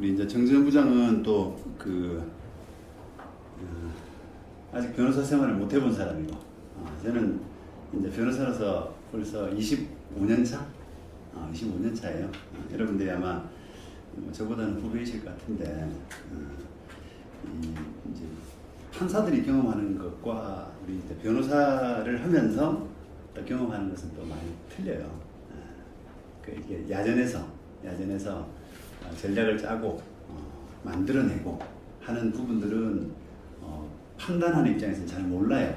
우리 이제 정재현 부장은 또 아직 변호사 생활을 못 해본 사람이고, 저는 이제 변호사로서 벌써 25년 차? 25년 차예요. 여러분들이 아마 저보다는 후배이실 것 같은데, 이제 판사들이 경험하는 것과 우리 이제 변호사를 하면서 또 경험하는 것은 또 많이 틀려요. 이게 야전에서 전략을 짜고 만들어내고 하는 부분들은 판단하는 입장에서는 잘 몰라요.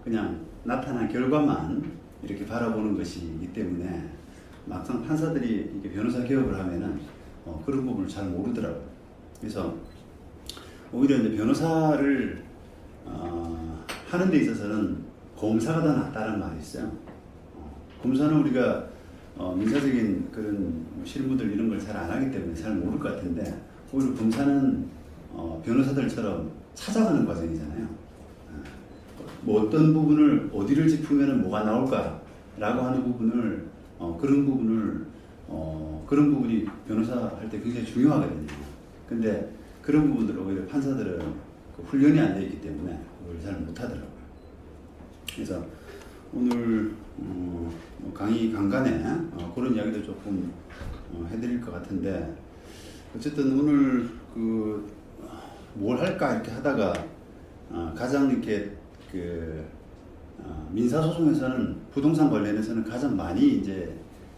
그냥 나타난 결과만 이렇게 바라보는 것이기 때문에 막상 판사들이 이렇게 변호사 개업을 하면은 그런 부분을 잘 모르더라고요. 그래서 오히려 이제 변호사를 하는 데 있어서는 검사가 더 낫다는 말이 있어요. 검사는 우리가 민사적인 그런 실무들 이런 걸 잘 안 하기 때문에 잘 모를 것 같은데, 오히려 검사는 변호사들처럼 찾아가는 과정이잖아요. 뭐 어떤 부분을 어디를 짚으면 뭐가 나올까라고 하는 부분을 그런 부분이 변호사 할 때 굉장히 중요하거든요. 근데 그런 부분들을 오히려 판사들은 훈련이 안 되어 있기 때문에 그걸 잘 못하더라고요. 그래서 오늘 강의 간간에 그런 이야기도 조금 해드릴 것 같은데, 어쨌든 오늘 뭘 할까 이렇게 하다가 가장 이렇게 민사소송에서는 부동산 관련해서는 가장 많이 이제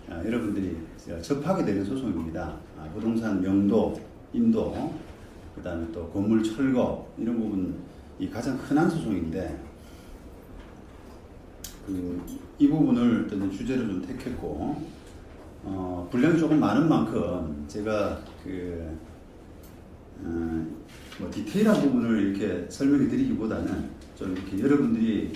여러분들이 접하게 되는 소송입니다. 부동산 명도, 인도, 그 다음에 또 건물 철거 이런 부분이 가장 흔한 소송인데, 이 부분을 어떤 주제로 좀 택했고, 분량이 조금 많은 만큼 제가 뭐 디테일한 부분을 이렇게 설명해 드리기보다는 좀 이렇게 여러분들이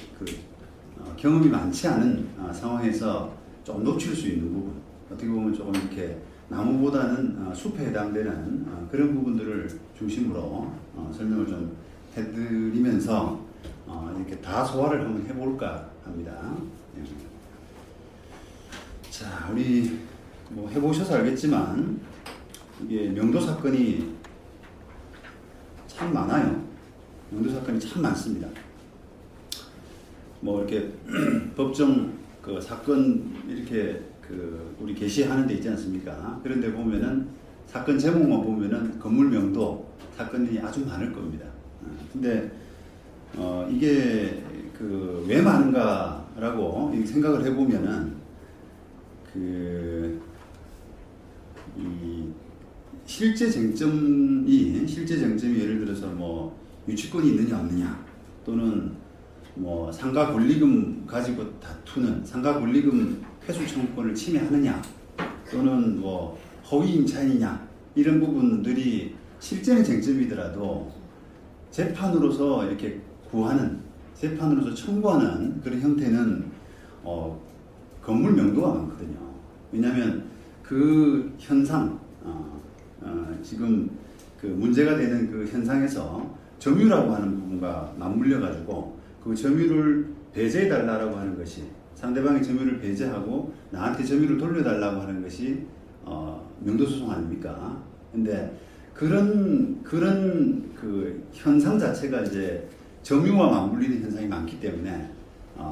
경험이 많지 않은 상황에서 좀 놓칠 수 있는 부분, 어떻게 보면 조금 이렇게 나무보다는 숲에 해당되는 그런 부분들을 중심으로 설명을 좀 해드리면서 이렇게 다 소화를 한번 해볼까 합니다. 자, 우리 뭐 해보셔서 알겠지만 이게 명도 사건이 참 많아요. 명도 사건이 참 많습니다. 뭐 이렇게 법정 사건 이렇게 우리 게시하는 데 있지 않습니까? 그런 데 보면은 사건 제목만 보면은 건물 명도 사건이 아주 많을 겁니다. 근데 이게 왜 많은가라고 생각을 해보면은 이 실제 쟁점이 예를 들어서 뭐 유치권이 있느냐 없느냐, 또는 뭐 상가 권리금 가지고 다투는 상가 권리금 회수 청구권을 침해하느냐, 또는 뭐 허위 임차인이냐, 이런 부분들이 실제는 쟁점이더라도 재판으로서 이렇게 재판으로서 청구하는 그런 형태는 건물 명도가 많거든요. 왜냐하면 그 현상, 지금 문제가 되는 그 현상에서 점유라고 하는 부분과 맞물려 가지고 그 점유를 배제해 달라고 하는 것이, 상대방의 점유를 배제하고 나한테 점유를 돌려달라고 하는 것이 명도소송 아닙니까? 근데 그런 현상 자체가 이제 점유와 맞물리는 현상이 많기 때문에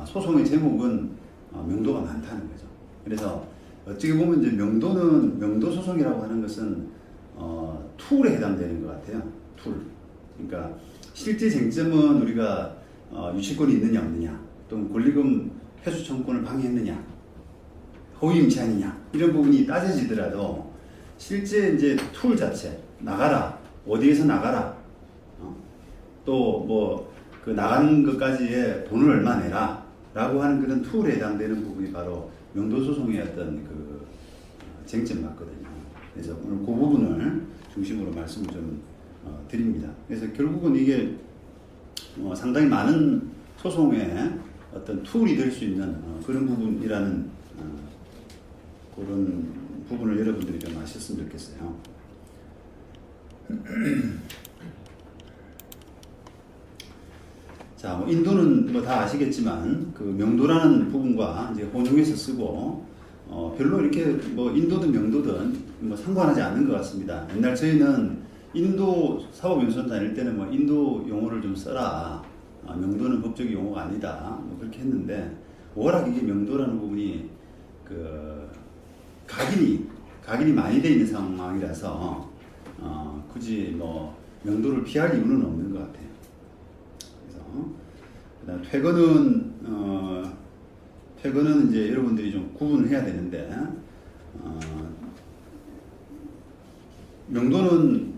소송의 제목은 명도가 많다는 거죠. 그래서 어떻게 보면 이제 명도소송이라고 하는 것은 툴에 해당되는 것 같아요. 툴. 그러니까 실제 쟁점은 우리가 유치권이 있느냐 없느냐, 또는 권리금 회수 청구권을 방해했느냐, 허위 임차인이냐, 이런 부분이 따져지더라도 실제 이제 툴 자체, 나가라, 어디에서 나가라, 또 뭐 나가는 것까지의 돈을 얼마 내라 라고 하는 그런 툴에 해당되는 부분이 바로 명도소송의 어떤 쟁점 같거든요. 그래서 오늘 그 부분을 중심으로 말씀을 좀 드립니다. 그래서 결국은 이게 상당히 많은 소송의 어떤 툴이 될 수 있는 그런 부분이라는 그런 부분을 여러분들이 좀 아셨으면 좋겠어요. 자, 뭐 인도는 뭐 다 아시겠지만 명도라는 부분과 이제 혼용해서 쓰고, 별로 이렇게 뭐 인도든 명도든 뭐 상관하지 않는 것 같습니다. 옛날 저희는 인도 사법연수원 다닐 때는 뭐 인도 용어를 좀 써라. 명도는 법적 용어가 아니다. 뭐 그렇게 했는데 워낙 이게 명도라는 부분이 그 각인이 많이 돼 있는 상황이라서 굳이 뭐 명도를 피할 이유는 없는 것 같아요. 그래서 그다음 퇴근은 이제 여러분들이 좀 구분을 해야 되는데 명도는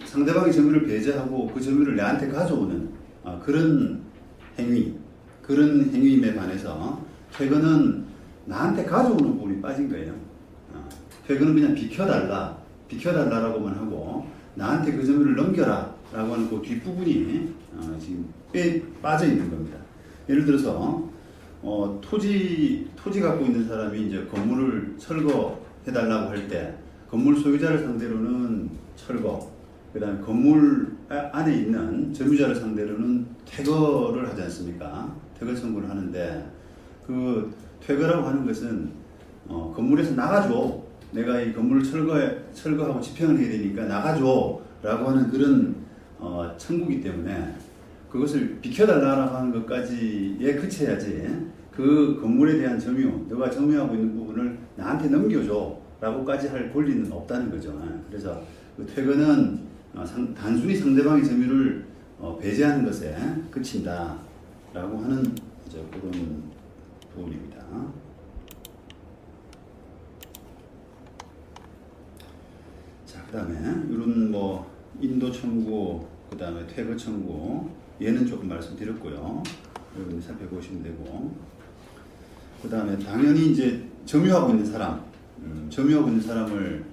상대방의 점유를 배제하고 그 점유를 내한테 가져오는 그런 행위임에 반해서 퇴근은 나한테 가져오는 부분이 빠진 거예요. 퇴근은 그냥 비켜달라라고만 하고 나한테 그 점유를 넘겨라라고 하는 그 뒷부분이 지금 빠져 있는 겁니다. 예를 들어서 토지 갖고 있는 사람이 이제 건물을 철거해달라고 할 때 건물 소유자를 상대로는 철거, 그다음에 건물 안에 있는 점유자를 상대로는 퇴거를 하지 않습니까? 퇴거 청구를 하는데 그 퇴거라고 하는 것은 건물에서 나가줘. 내가 이 건물을 철거하고 집행을 해야 되니까 나가줘라고 하는 그런 청구기 때문에 그것을 비켜달라고 하는 것까지에 그쳐야지 그 건물에 대한 점유, 너가 점유하고 있는 부분을 나한테 넘겨줘라고까지 할 권리는 없다는 거죠. 그래서 그 퇴거는 단순히 상대방의 점유를 배제하는 것에 그친다라고 하는 이제 그런 부분입니다. 자, 그다음에 이런 뭐 인도 청구, 그다음에 퇴거 청구 얘는 조금 말씀드렸고요. 여러분이 살펴보시면 되고, 그다음에 당연히 이제 점유하고 있는 사람을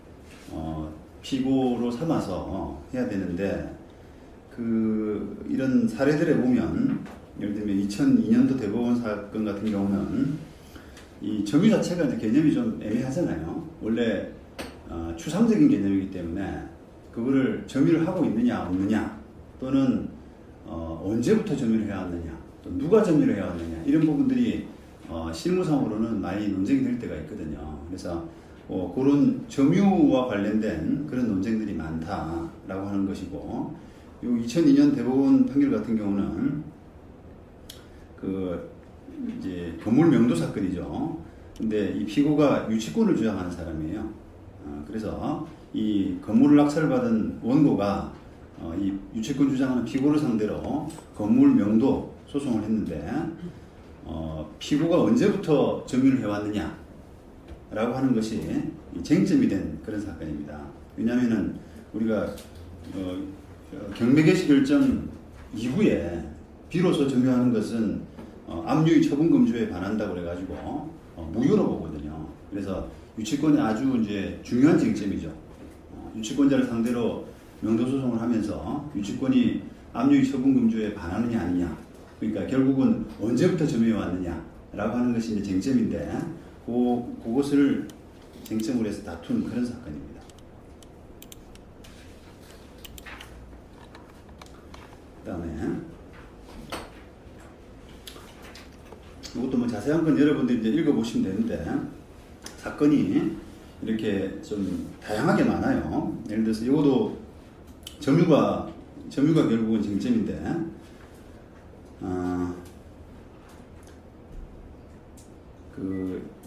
피고로 삼아서 해야 되는데 이런 사례들에 보면 예를 들면 2002년도 대법원 사건 같은 경우는 이 점유 자체가 이제 개념이 좀 애매하잖아요. 원래 추상적인 개념이기 때문에 그거를 점유를 하고 있느냐 없느냐 또는 언제부터 점유를 해왔느냐 또 누가 점유를 해왔느냐 이런 부분들이 실무상으로는 많이 논쟁이 될 때가 있거든요. 그래서 그런 점유와 관련된 그런 논쟁들이 많다라고 하는 것이고, 이 2002년 대법원 판결 같은 경우는 이제 건물 명도 사건이죠. 근데 이 피고가 유치권을 주장하는 사람이에요. 그래서 이 건물을 낙찰받은 원고가 이 유치권 주장하는 피고를 상대로 건물 명도 소송을 했는데 피고가 언제부터 점유를 해왔느냐 라고 하는 것이 쟁점이 된 그런 사건입니다. 왜냐하면은 우리가 경매 개시 결정 이후에 비로소 점유하는 것은 압류의 처분금지에 반한다고 그래가지고 무효로 보거든요. 그래서 유치권이 아주 이제 중요한 쟁점이죠. 유치권자를 상대로 명도소송을 하면서 유치권이 압류의 처분금지에 반하느냐 아니냐, 그러니까 결국은 언제부터 점유해 왔느냐라고 하는 것이 이제 쟁점인데 그것을 쟁점으로 해서 다툰 그런 사건입니다. 그다음에 이것도 뭐 자세한 건 여러분들이 이제 읽어보시면 되는데 사건이 이렇게 좀 다양하게 많아요. 예를 들어서 이것도 점유가 결국은 쟁점인데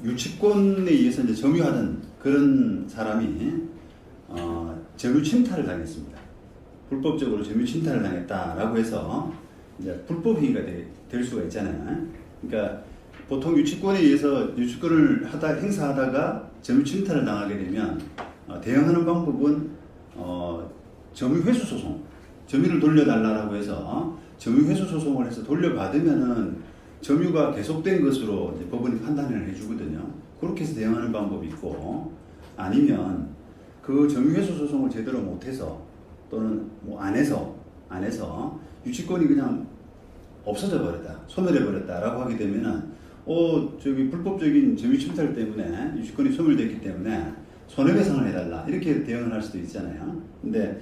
유치권에 의해서 이제 점유하던 그런 사람이 점유 침탈을 당했습니다. 불법적으로 점유 침탈을 당했다라고 해서 이제 불법 행위가 될 수가 있잖아요. 그러니까 보통 유치권에 의해서 유치권을 행사하다가 점유 침탈을 당하게 되면 대응하는 방법은 점유 회수 소송, 점유를 돌려달라고 해서 점유 회수 소송을 해서 돌려받으면은 점유가 계속된 것으로 이제 법원이 판단을 해주거든요. 그렇게 해서 대응하는 방법이 있고, 아니면 그 점유 회수 소송을 제대로 못해서 또는 뭐 안 해서 유치권이 그냥 없어져 버렸다, 소멸해 버렸다라고 하게 되면은 불법적인 점유 침탈 때문에 유치권이 소멸됐기 때문에 손해배상을 해달라 이렇게 대응을 할 수도 있잖아요. 근데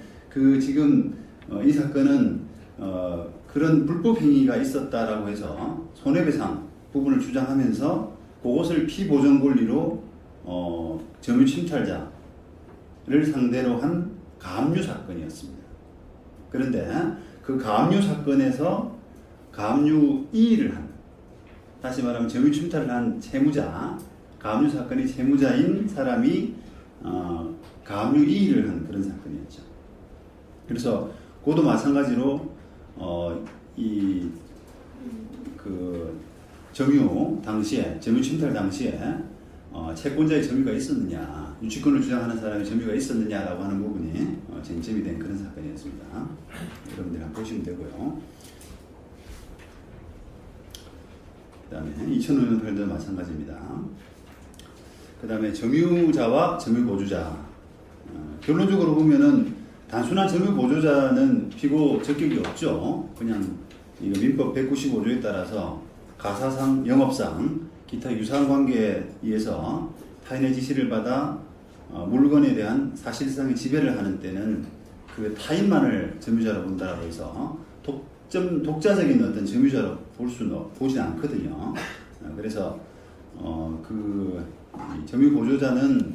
지금 이 사건은 그런 불법 행위가 있었다라고 해서 손해배상 부분을 주장하면서 그것을 피보전 권리로 점유 침탈자를 상대로 한 가압류 사건이었습니다. 그런데 그 가압류 사건에서 가압류 이의를 한, 다시 말하면 점유 침탈을 한 채무자, 가압류 사건의 채무자인 사람이 가압류 이의를 한 그런 사건이었죠. 그래서 그것도 마찬가지로 점유 당시에, 점유 침탈 당시에 채권자의 점유가 있었느냐, 유치권을 주장하는 사람의 점유가 있었느냐라고 하는 부분이 쟁점이 된 그런 사건이었습니다. 여러분들이 한번 보시면 되고요. 그 다음에 2005년 판례도 마찬가지입니다. 그 다음에 점유자와 점유보조자. 결론적으로 보면은 단순한 점유보조자는 피고 적격이 없죠. 그냥 이거 민법 195조에 따라서 가사상, 영업상, 기타 유사한 관계에 의해서 타인의 지시를 받아 물건에 대한 사실상의 지배를 하는 때는 그 타인만을 점유자로 본다라고 해서 독자적인 어떤 점유자로 보지는 않거든요. 그래서 점유 보조자는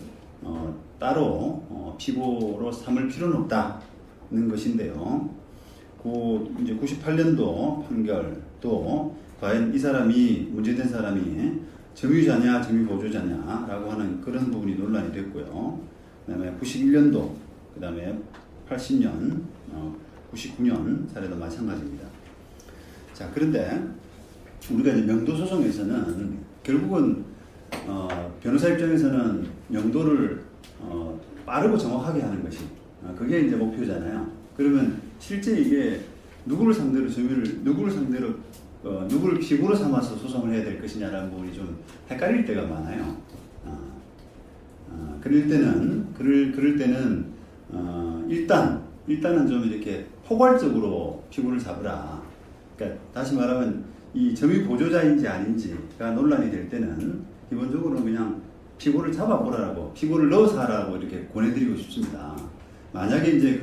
따로 피고로 삼을 필요는 없다는 것인데요. 이제 98년도 판결도 과연 이 사람이 문제된 사람이 점유자냐 점유보조자냐라고 하는 그런 부분이 논란이 됐고요. 그다음에 91년도, 그다음에 80년, 99년 사례도 마찬가지입니다. 자, 그런데 우리가 이제 명도 소송에서는 결국은 변호사 입장에서는 명도를 빠르고 정확하게 하는 것이 그게 이제 목표잖아요. 그러면 실제 이게 누구를 피고로 삼아서 소송을 해야 될 것이냐라는 부분이 좀 헷갈릴 때가 많아요. 그럴 때는 일단은 좀 이렇게 포괄적으로 피고를 잡으라. 그러니까 다시 말하면 이 점유 보조자인지 아닌지가 논란이 될 때는 기본적으로 그냥 피고를 잡아보라고, 피고를 넣어서 하라고 이렇게 권해드리고 싶습니다. 만약에 이제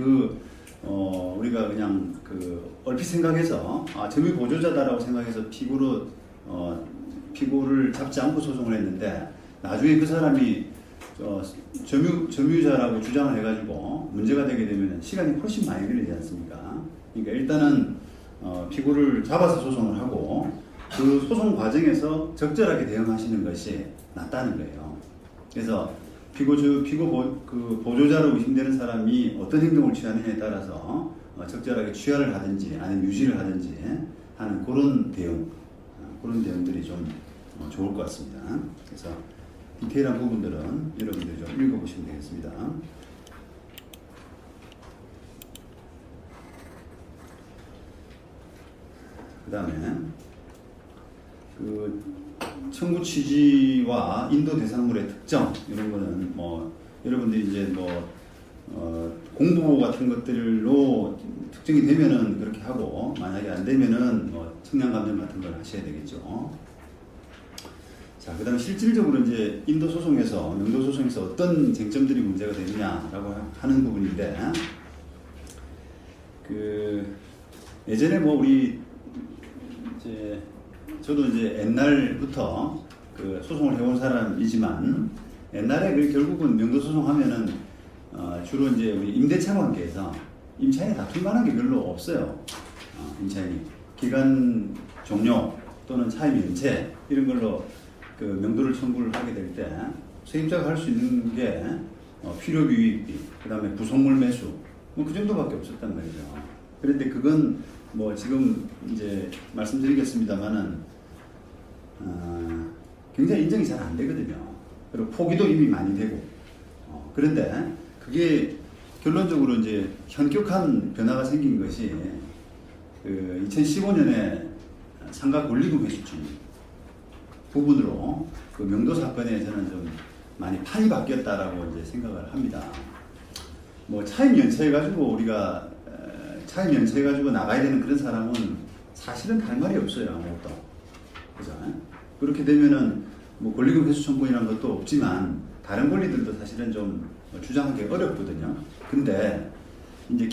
우리가 그냥 얼핏 생각해서 점유 보조자다라고 생각해서 피고를 잡지 않고 소송을 했는데 나중에 그 사람이 점유자라고 주장을 해가지고 문제가 되게 되면 시간이 훨씬 많이 걸리지 않습니까? 그러니까 일단은 피고를 잡아서 소송을 하고 그 소송 과정에서 적절하게 대응하시는 것이 낫다는 거예요. 그래서 보조자로 의심되는 사람이 어떤 행동을 취하느냐에 따라서 적절하게 취하를 하든지 아니면 유지를 하든지 하는 그런 대응들이 좀 좋을 것 같습니다. 그래서 디테일한 부분들은 여러분들이 좀 읽어보시면 되겠습니다. 그 다음에 청구 취지와 인도 대상물의 특정 이런 거는 여러분들이 이제 공부 같은 것들로 특정이 되면은 그렇게 하고 만약에 안 되면은 청량 감정 같은 걸 하셔야 되겠죠. 자, 그다음에 실질적으로 이제 인도 소송에서 명도 소송에서 어떤 쟁점들이 문제가 되느냐라고 하는 부분인데 예전에 우리 저도 이제 옛날부터 소송을 해온 사람이지만 옛날에 결국은 명도 소송하면은 주로 이제 우리 임대차 관계에서 임차인이 다툴 만한 게 별로 없어요. 임차인이 기간 종료 또는 차임 연체 이런 걸로 명도를 청구를 하게 될 때 세입자가 할 수 있는 게 필요비 유익비, 그다음에 구성물 매수 그 정도밖에 없었단 말이죠. 그런데 그건 지금 이제 말씀드리겠습니다만은 굉장히 인정이 잘 안 되거든요. 그리고 포기도 이미 많이 되고 그런데 그게 결론적으로 이제 현격한 변화가 생긴 것이 2015년에 상가 권리금 회수증 부분으로 명도 사건에 저는 좀 많이 판이 바뀌었다라고 이제 생각을 합니다. 차임 연체해가지고 우리가 차임 연체해가지고 나가야 되는 그런 사람은 사실은 할 말이 없어요. 아무것도. 그죠? 그렇게 되면은 권리금 회수 청구이라는 것도 없지만 다른 권리들도 사실은 좀 주장하기 어렵거든요. 근데 이제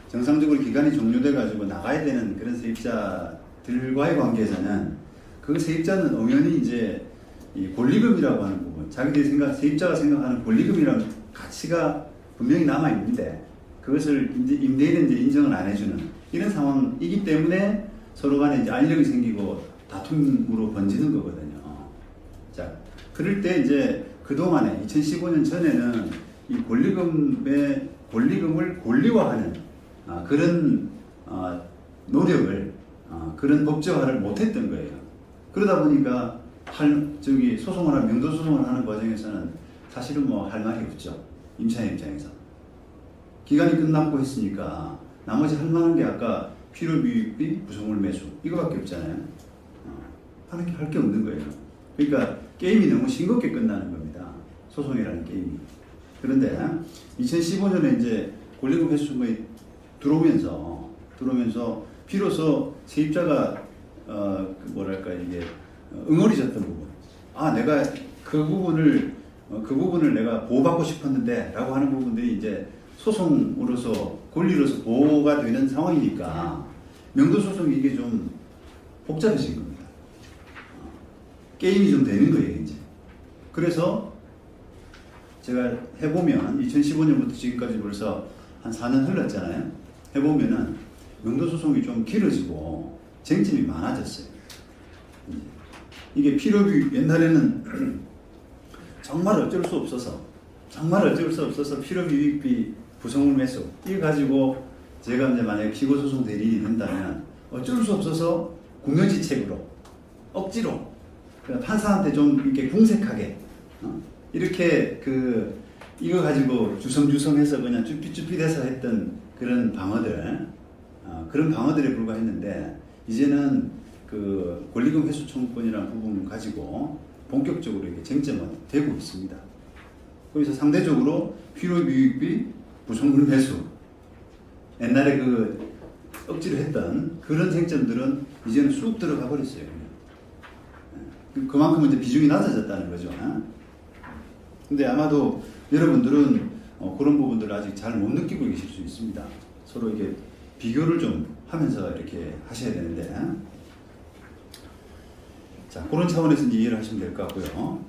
정상적으로 기간이 종료돼 가지고 나가야 되는 그런 세입자들과의 관계에서는 그 세입자는 엄연히 이제 이 권리금이라고 하는 부분, 자기들이 세입자가 생각하는 권리금이라는 가치가 분명히 남아 있는데 그것을 이제 임대인은 이제 인정을 안 해주는 이런 상황이기 때문에 서로 간에 이제 알력이 생기고 다툼으로 번지는 거거든요. 자, 그럴 때 이제 그동안에 2015년 전에는 이 권리금을 권리화하는 그런 노력을 그런 법제화를 못했던 거예요. 그러다 보니까 소송을 하는 명도 소송을 하는 과정에서는 사실은 뭐 할 말이 없죠. 임차인 입장에서 기간이 끝났고 했으니까 나머지 할 만한 게 아까 필요비익비, 부속물 매수 이거밖에 없잖아요. 할 게 없는 거예요. 그러니까 게임이 너무 싱겁게 끝나는 겁니다. 소송이라는 게임이. 그런데 2015년에 이제 권리금 회수 청구이 들어오면서 비로소 세입자가 이게 응어리졌던 부분. 내가 그 부분을 내가 보호받고 싶었는데라고 하는 부분들이 이제 소송으로서 권리로서 보호가 되는 상황이니까 명도 소송이 이게 좀 복잡해진 겁니다. 게임이 좀 되는 거예요 이제. 그래서 제가 해보면 2015년부터 지금까지 벌써 한 4년 흘렀잖아요. 해보면은 명도 소송이 좀 길어지고 쟁점이 많아졌어요. 이게 필요비 옛날에는 정말 어쩔 수 없어서 필요비 유익비 부속물 매수 이거 가지고 제가 이제 만약에 기고소송 대리인이 된다면 어쩔 수 없어서 국면지책으로 억지로 판사한테 좀 이렇게 궁색하게 이렇게 이거 가지고 주섬주섬해서 그냥 쭈삣쭈삣해서 했던 그런 방어들에 불과했는데 이제는 그 권리금 회수 청구권이라는 부분을 가지고 본격적으로 이렇게 쟁점화되고 있습니다. 그래서 상대적으로 필요비익비 부속물 매수 옛날에 억지로 했던 그런 쟁점들은 이제는 쑥 들어가 버렸어요. 그만큼 이제 비중이 낮아졌다는 거죠. 근데 아마도 여러분들은 그런 부분들을 아직 잘 못 느끼고 계실 수 있습니다. 서로 이게 비교를 좀 하면서 이렇게 하셔야 되는데, 자, 그런 차원에서 이제 이해를 하시면 될 것 같고요.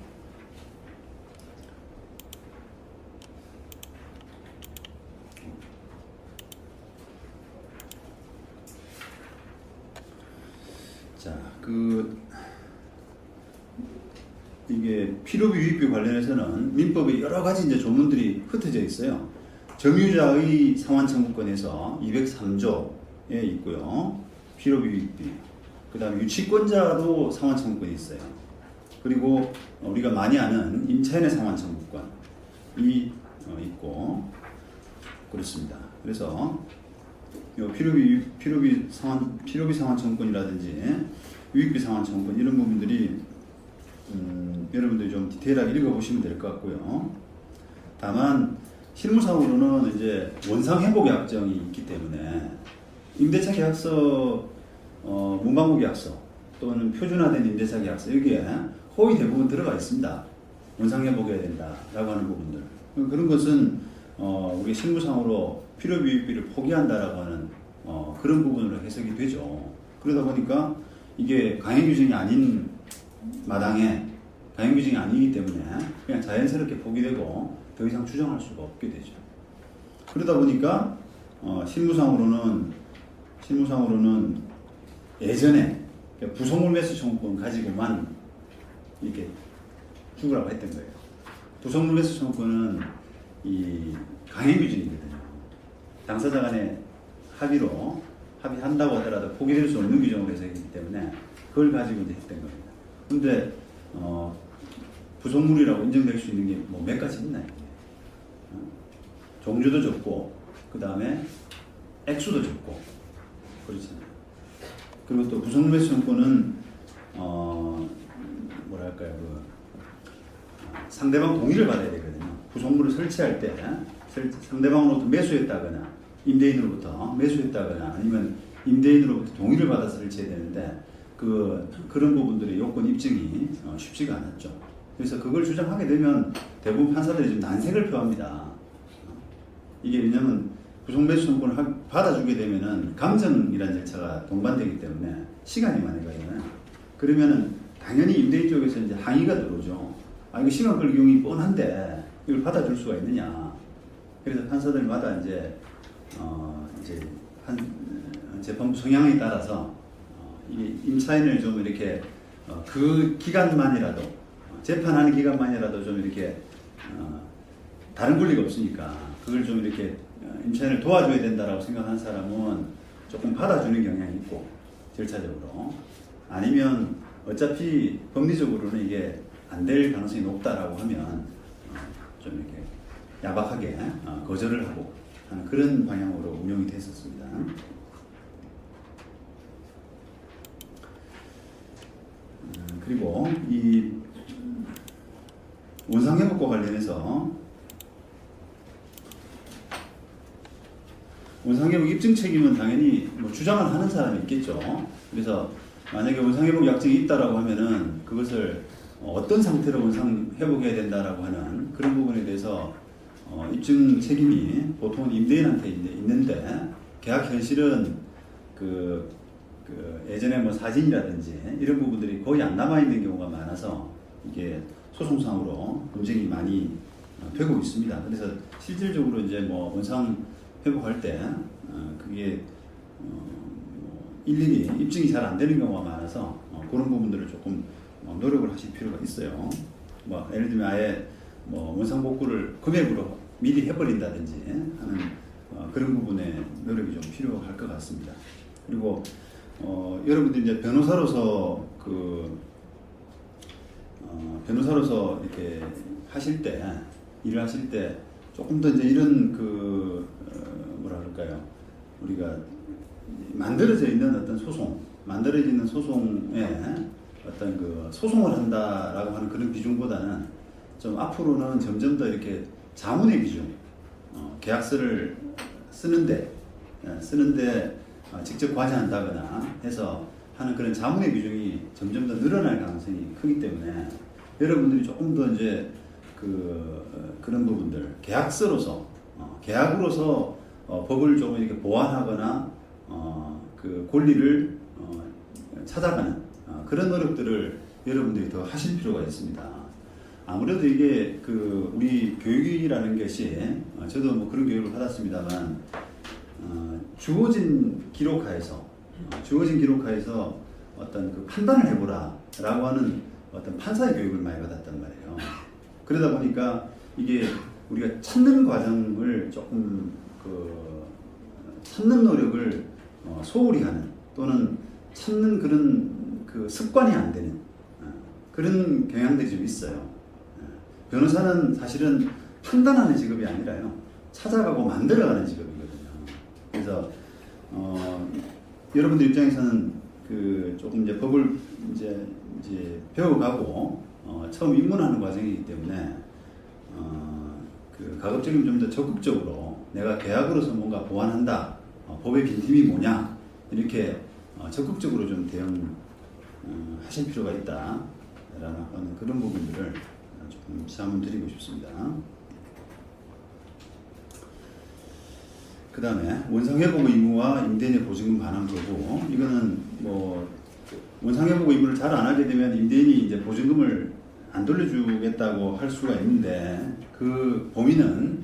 자, 이게 필요비 유익비 관련해서는 민법에 여러 가지 이제 조문들이 흩어져 있어요. 점유자의 상환 청구권에서 203조에 있고요. 필요비 유익비. 그 다음에 유치권자도 상환 청구권이 있어요. 그리고 우리가 많이 아는 임차인의 상환 청구권이 있고 그렇습니다. 그래서 필요비 상환 청구권이라든지 유익비 상환 청구권 이런 부분들이 여러분들이 좀 디테일하게 읽어보시면 될 것 같고요. 다만 실무상으로는 이제 원상 회복 약정이 있기 때문에 임대차 계약서, 문방구 계약서 또는 표준화된 임대차 계약서 여기에 거의 대부분 들어가 있습니다. 원상 회복해야 된다라고 하는 부분들. 그런 것은 우리 실무상으로 필요비 유익비를 포기한다라고 하는 그런 부분으로 해석이 되죠. 그러다 보니까 이게 강행 규정이 아닌 마당에 강행 규정이 아니기 때문에 그냥 자연스럽게 포기되고 더 이상 추정할 수가 없게 되죠. 그러다 보니까 실무상으로는 예전에 부속물 매수 청구권 가지고만 이렇게 죽으라고 했던 거예요. 부속물 매수 청구권은 이 강행 규정이거든요. 당사자 간의 합의한다고 하더라도 포기될 수 없는 규정으로 해석이기 때문에 그걸 가지고 이제 했던 겁니다. 근데 부속물이라고 인정될 수 있는 게 뭐 몇 가지 있나요? 종류도 적고 그 다음에 액수도 적고 그렇잖아요. 그리고 또 부속물 매수 청구권은 상대방 동의를 받아야 되거든요. 부속물을 설치할 때 상대방으로부터 매수했다거나 임대인으로부터 매수했다거나 아니면 임대인으로부터 동의를 받아서 설치해야 되는데 그런 부분들의 요건 입증이 쉽지가 않았죠. 그래서 그걸 주장하게 되면 대부분 판사들이 좀 난색을 표합니다. 이게 왜냐면 부속매수 청구권을 받아주게 되면은 감정이라는 절차가 동반되기 때문에 시간이 많이 걸려요. 그러면은 당연히 임대인 쪽에서 이제 항의가 들어오죠. 아, 이거 시간 끌 경우이 뻔한데 이걸 받아줄 수가 있느냐. 그래서 판사들마다 이제 한 재판부 성향에 따라서 이게 임차인을 좀 이렇게 그 기간만이라도 재판하는 기간만이라도 좀 이렇게 다른 권리가 없으니까 그걸 좀 이렇게 임차인을 도와줘야 된다라고 생각하는 사람은 조금 받아주는 경향이 있고 절차적으로 아니면 어차피 법리적으로는 이게 안 될 가능성이 높다라고 하면 좀 이렇게 야박하게 거절을 하고 하는 그런 방향으로 운영이 됐었습니다. 그리고 이 원상회복과 관련해서 원상회복 입증 책임은 당연히 뭐 주장을 하는 사람이 있겠죠. 그래서 만약에 원상회복 약정이 있다라고 하면은 그것을 어떤 상태로 원상회복해야 된다라고 하는 그런 부분에 대해서 입증 책임이 보통은 임대인한테 있는데 계약 현실은 그 예전에 뭐 사진이라든지 이런 부분들이 거의 안 남아 있는 경우가 많아서 이게 소송상으로 논쟁이 많이 되고 있습니다. 그래서 실질적으로 이제 뭐 원상 회복할 때 그게 일일이 입증이 잘 안 되는 경우가 많아서 그런 부분들을 조금 노력을 하실 필요가 있어요. 뭐 예를 들면 아예 뭐 원상 복구를 금액으로 미리 해버린다든지 하는 그런 부분에 노력이 좀 필요할 것 같습니다. 그리고 여러분들 이제 변호사로서 변호사로서 이렇게 하실 때 일을 하실 때 조금 더 이제 이런 뭐라 그럴까요? 우리가 만들어져 있는 어떤 만들어져 있는 소송에 어떤 소송을 한다라고 하는 그런 비중보다는 좀 앞으로는 점점 더 이렇게 자문의 비중, 계약서를 쓰는데 직접 과제한다거나 해서 하는 그런 자문의 비중이 점점 더 늘어날 가능성이 크기 때문에 여러분들이 조금 더 이제 그런 부분들 계약서로서 계약으로서 법을 조금 이렇게 보완하거나 그 권리를 찾아가는 그런 노력들을 여러분들이 더 하실 필요가 있습니다. 아무래도 이게 우리 교육이라는 것이 저도 뭐 그런 교육을 받았습니다만 주어진 기록하에서 어떤 판단을 해보라라고 하는 어떤 판사의 교육을 많이 받았단 말이에요. 그러다 보니까 이게 우리가 찾는 과정을 조금 찾는 노력을 소홀히 하는 또는 찾는 그런 습관이 안 되는 그런 경향들이 좀 있어요. 변호사는 사실은 판단하는 직업이 아니라요. 찾아가고 만들어가는 직업이거든요. 그래서 여러분들 입장에서는 조금 이제 법을 이제 배워가고 처음 입문하는 과정이기 때문에 가급적이면 좀 더 적극적으로 내가 계약으로서 뭔가 보완한다. 법의 빈틈이 뭐냐 이렇게 적극적으로 좀 하실 필요가 있다라는 그런 부분들을 조금 자문 드리고 싶습니다. 그 다음에 원상회복 의무와 임대인의 보증금 반환 거부. 이거는 뭐 원상회복 의무를 잘 안 하게 되면 임대인이 이제 보증금을 안 돌려주겠다고 할 수가 있는데 그 범위는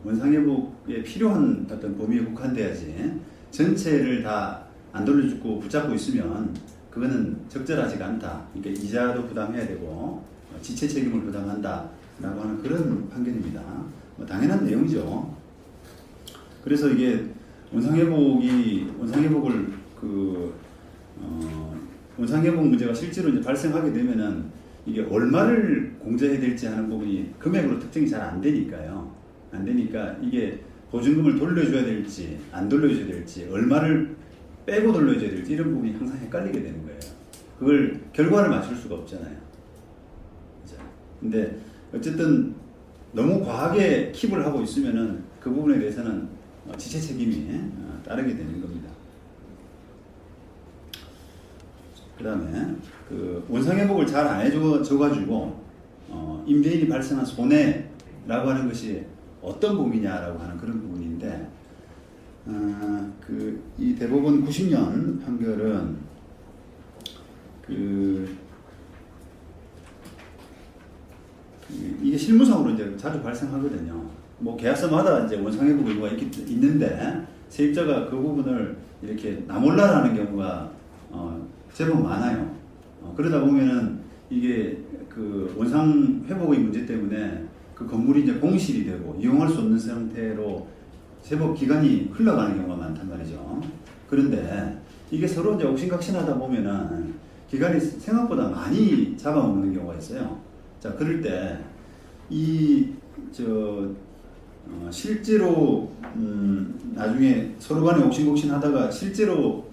원상회복에 필요한 어떤 범위에 국한돼야지 전체를 다 안 돌려주고 붙잡고 있으면 그거는 적절하지가 않다. 그러니까 이자도 부담해야 되고 지체 책임을 부담한다라고 하는 그런 판결입니다. 뭐 당연한 내용이죠. 그래서 이게 원상회복을 원상회복 문제가 실제로 이제 발생하게 되면은 이게 얼마를 공제해야 될지 하는 부분이 금액으로 특정이 잘 안 되니까요. 안 되니까 이게 보증금을 돌려줘야 될지 안 돌려줘야 될지 얼마를 빼고 돌려줘야 될지 이런 부분이 항상 헷갈리게 되는 거예요. 그걸 결과를 맞출 수가 없잖아요. 그죠? 근데 어쨌든 너무 과하게 킵을 하고 있으면은 그 부분에 대해서는 지체 책임이 따르게 되는 겁니다. 그 다음에 원상회복을 잘 안 해줘가지고 임대인이 발생한 손해라고 하는 것이 어떤 부분이냐라고 하는 그런 부분인데 이 대법원 90년 판결은 이게 실무상으로 이제 자주 발생하거든요. 뭐 계약서마다 이제 원상회복 의무가 있는데 세입자가 그 부분을 이렇게 나몰라라는 경우가 제법 많아요. 그러다 보면은 이게 그 원상회복의 문제 때문에 그 건물이 이제 공실이 되고 이용할 수 없는 상태로 제법 기간이 흘러가는 경우가 많단 말이죠. 그런데 이게 서로 이제 옥신각신하다 보면은 기간이 생각보다 많이 잡아먹는 경우가 있어요. 자, 그럴 때 실제로 나중에 서로 간에 옥신각신하다가 실제로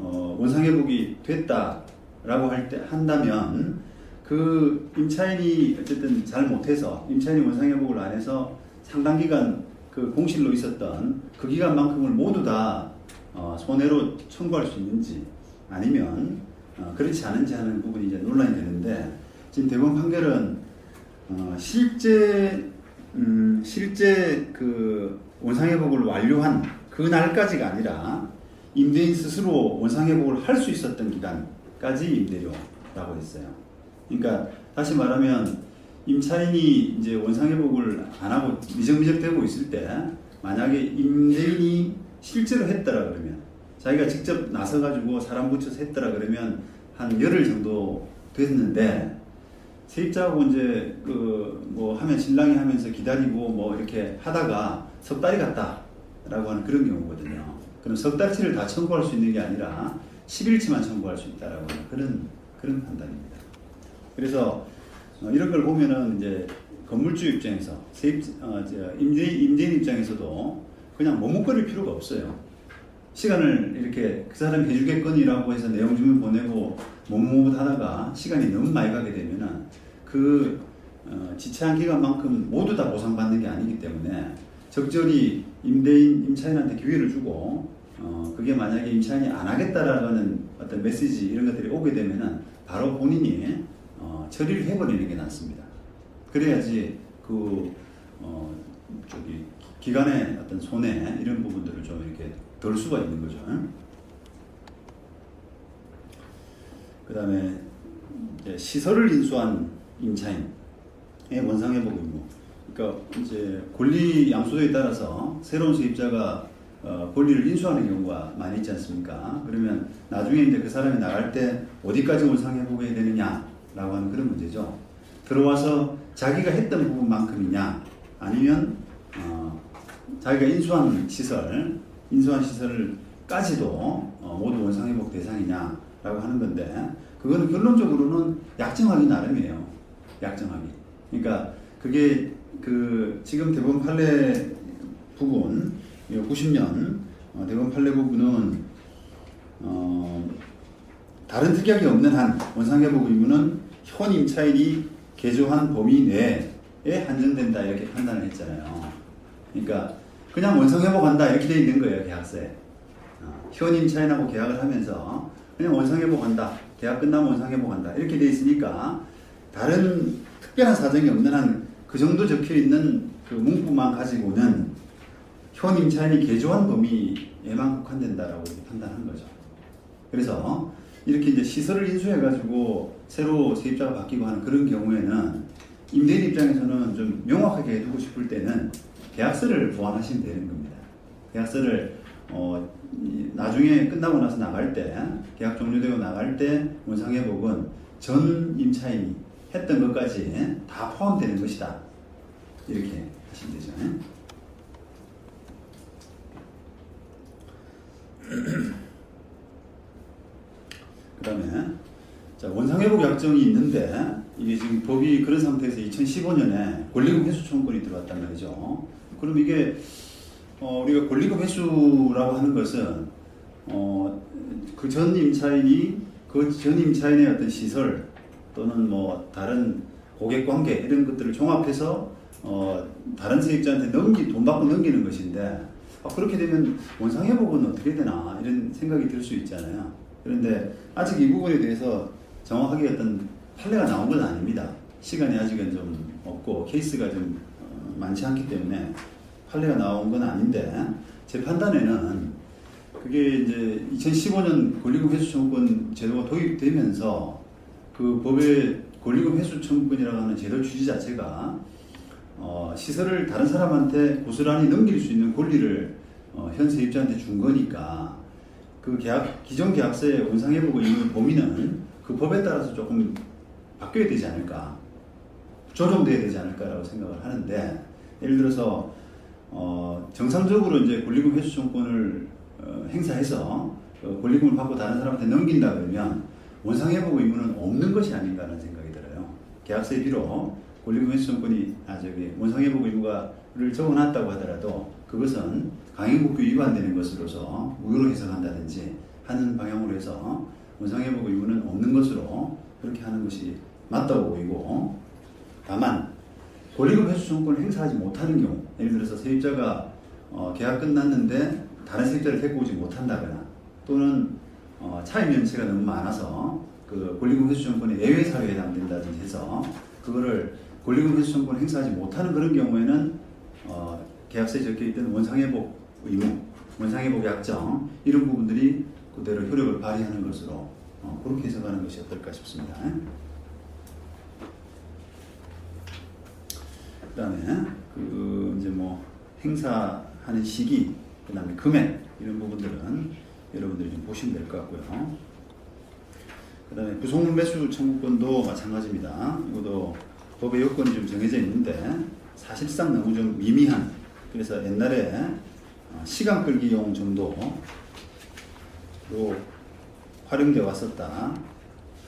원상회복이 됐다라고 한다면 그 임차인이 어쨌든 잘 못해서 임차인이 원상회복을 안 해서 상당 기간 그 공실로 있었던 그 기간만큼을 모두 다 손해로 청구할 수 있는지 아니면 그렇지 않은지 하는 부분이 이제 논란이 되는데, 지금 대법원 판결은 실제 그 원상회복을 완료한 그 날까지가 아니라 임대인 스스로 원상회복을 할 수 있었던 기간까지 임대료라고 했어요. 그러니까 다시 말하면 임차인이 이제 원상회복을 안 하고 미적미적 되고 있을 때 만약에 임대인이 실제로 했더라 그러면, 자기가 직접 나서가지고 사람 붙여서 했더라 그러면 한 열흘 정도 됐는데, 세입자하고 이제 하면 신랑이 하면서 기다리고 뭐 이렇게 하다가 석 달이 갔다라고 하는 그런 경우거든요. 그럼 석 달치를 다 청구할 수 있는 게 아니라 10일치만 청구할 수 있다라고 하는 그런 판단입니다. 그래서 이런 걸 보면은 이제 건물주 입장에서 임대인 입장에서도 그냥 머뭇거릴 필요가 없어요. 시간을 이렇게 그 사람이 해주겠거니라고 해서 내용 주문 보내고 머뭇머뭇하다가 시간이 너무 많이 가게 되면은 지체한 기간만큼 모두 다 보상받는 게 아니기 때문에 적절히 임차인한테 기회를 주고 그게 만약에 임차인이 안 하겠다라는 어떤 메시지 이런 것들이 오게 되면은 바로 본인이 처리를 해버리는 게 낫습니다. 그래야지 기간의 어떤 손해 이런 부분들을 좀 이렇게 덜 수가 있는 거죠. 그 다음에 시설을 인수한 임차인의 원상회복 의무. 그러니까 이제 권리 양수도에 따라서 새로운 세입자가 권리를 인수하는 경우가 많이 있지 않습니까? 그러면 나중에 이제 그 사람이 나갈 때 어디까지 원상회복해야 되느냐라고 하는 그런 문제죠. 들어와서 자기가 했던 부분만큼이냐, 아니면 자기가 인수한 시설까지도 모두 원상회복 대상이냐라고 하는 건데, 그거는 결론적으로는 약정하기 나름이에요. 약정하기. 그러니까 그게 지금 대법원 판례 부분 90년 대법원 판례 부분은 다른 특약이 없는 한 원상회복 의무는 현 임차인이 개조한 범위 내에 한정된다 이렇게 판단을 했잖아요. 그러니까 그냥 원상회복한다 이렇게 돼 있는 거예요, 계약서에. 현 임차인하고 계약을 하면서 그냥 원상회복한다, 계약 끝나면 원상회복한다 이렇게 돼 있으니까 다른 특별한 사정이 없는 한 그 정도 적혀 있는 그 문구만 가지고는 현 임차인이 개조한 범위에만 국한된다라고 이렇게 판단한 거죠. 그래서 이렇게 이제 시설을 인수해가지고 새로 세입자가 바뀌고 하는 그런 경우에는 임대인 입장에서는 좀 명확하게 해두고 싶을 때는 계약서를 보완하시면 되는 겁니다. 계약서를 나중에 끝나고 나서 나갈 때, 계약 종료되고 나갈 때 원상회복은 전 임차인이 했던 것까지 다 포함되는 것이다. 이렇게 하시면 되죠. 그 다음에 원상회복 약정이 있는데, 이게 지금 법이 그런 상태에서 2015년에 권리금 회수 청구권이 들어왔단 말이죠. 그럼 이게 우리가 권리금 회수라고 하는 것은 그 전 임차인이 그 전 임차인의 어떤 시설 또는 뭐 다른 고객 관계 이런 것들을 종합해서 다른 세입자한테 돈 받고 넘기는 것인데, 그렇게 되면 원상회복은 어떻게 되나 이런 생각이 들 수 있잖아요. 그런데 아직 이 부분에 대해서 정확하게 어떤 판례가 나온 건 아닙니다. 시간이 아직은 좀 없고 케이스가 좀 많지 않기 때문에 판례가 나온 건 아닌데, 제 판단에는 그게 이제 2015년 권리금 회수 청구권 제도가 도입되면서 그 법의 권리금 회수 청구권이라고 하는 제도 취지 자체가 시설을 다른 사람한테 고스란히 넘길 수 있는 권리를 현 세입자한테 준 거니까 그 기존 계약서의 원상회복 의무 범위는 그 법에 따라서 조금 바뀌어야 되지 않을까, 조정돼야 되지 않을까라고 생각을 하는데, 예를 들어서 정상적으로 이제 권리금 회수 청구권을 행사해서 권리금을 받고 다른 사람한테 넘긴다 그러면 원상회복 의무는 없는 것이 아닌가 하는 생각이 들어요. 계약서에 비록 권리금 회수 청구권이 원상회복 의무를 적어놨다고 하더라도 그것은 강행복규 위반되는 것으로서 무효로 해석한다든지 하는 방향으로 해서 원상회복 의무는 없는 것으로 그렇게 하는 것이 맞다고 보이고, 다만 권리금 회수 청구권을 행사하지 못하는 경우, 예를 들어서 세입자가 계약 끝났는데 다른 세입자를 데리고 오지 못한다거나, 또는 차임 연체가 너무 많아서 그 권리금 회수 청구권이 예외 사유에 해당된다든지 해서 그거를 권리금 회수 청구권을 행사하지 못하는 그런 경우에는 계약서에 적혀있던 원상회복 의무, 원상회복 약정 이런 부분들이 그대로 효력을 발휘하는 것으로 그렇게 해석하는 것이 어떨까 싶습니다. 그다음에 그 이제 뭐 행사하는 시기, 그다음에 금액 이런 부분들은 여러분들이 좀 보시면 될 것 같고요. 그다음에 부속물 매수 청구권도 마찬가지입니다. 이것도 법의 요건이 좀 정해져 있는데 사실상 너무 좀 미미한, 그래서 옛날에 시간 끌기용 정도로 활용되어 왔었다라고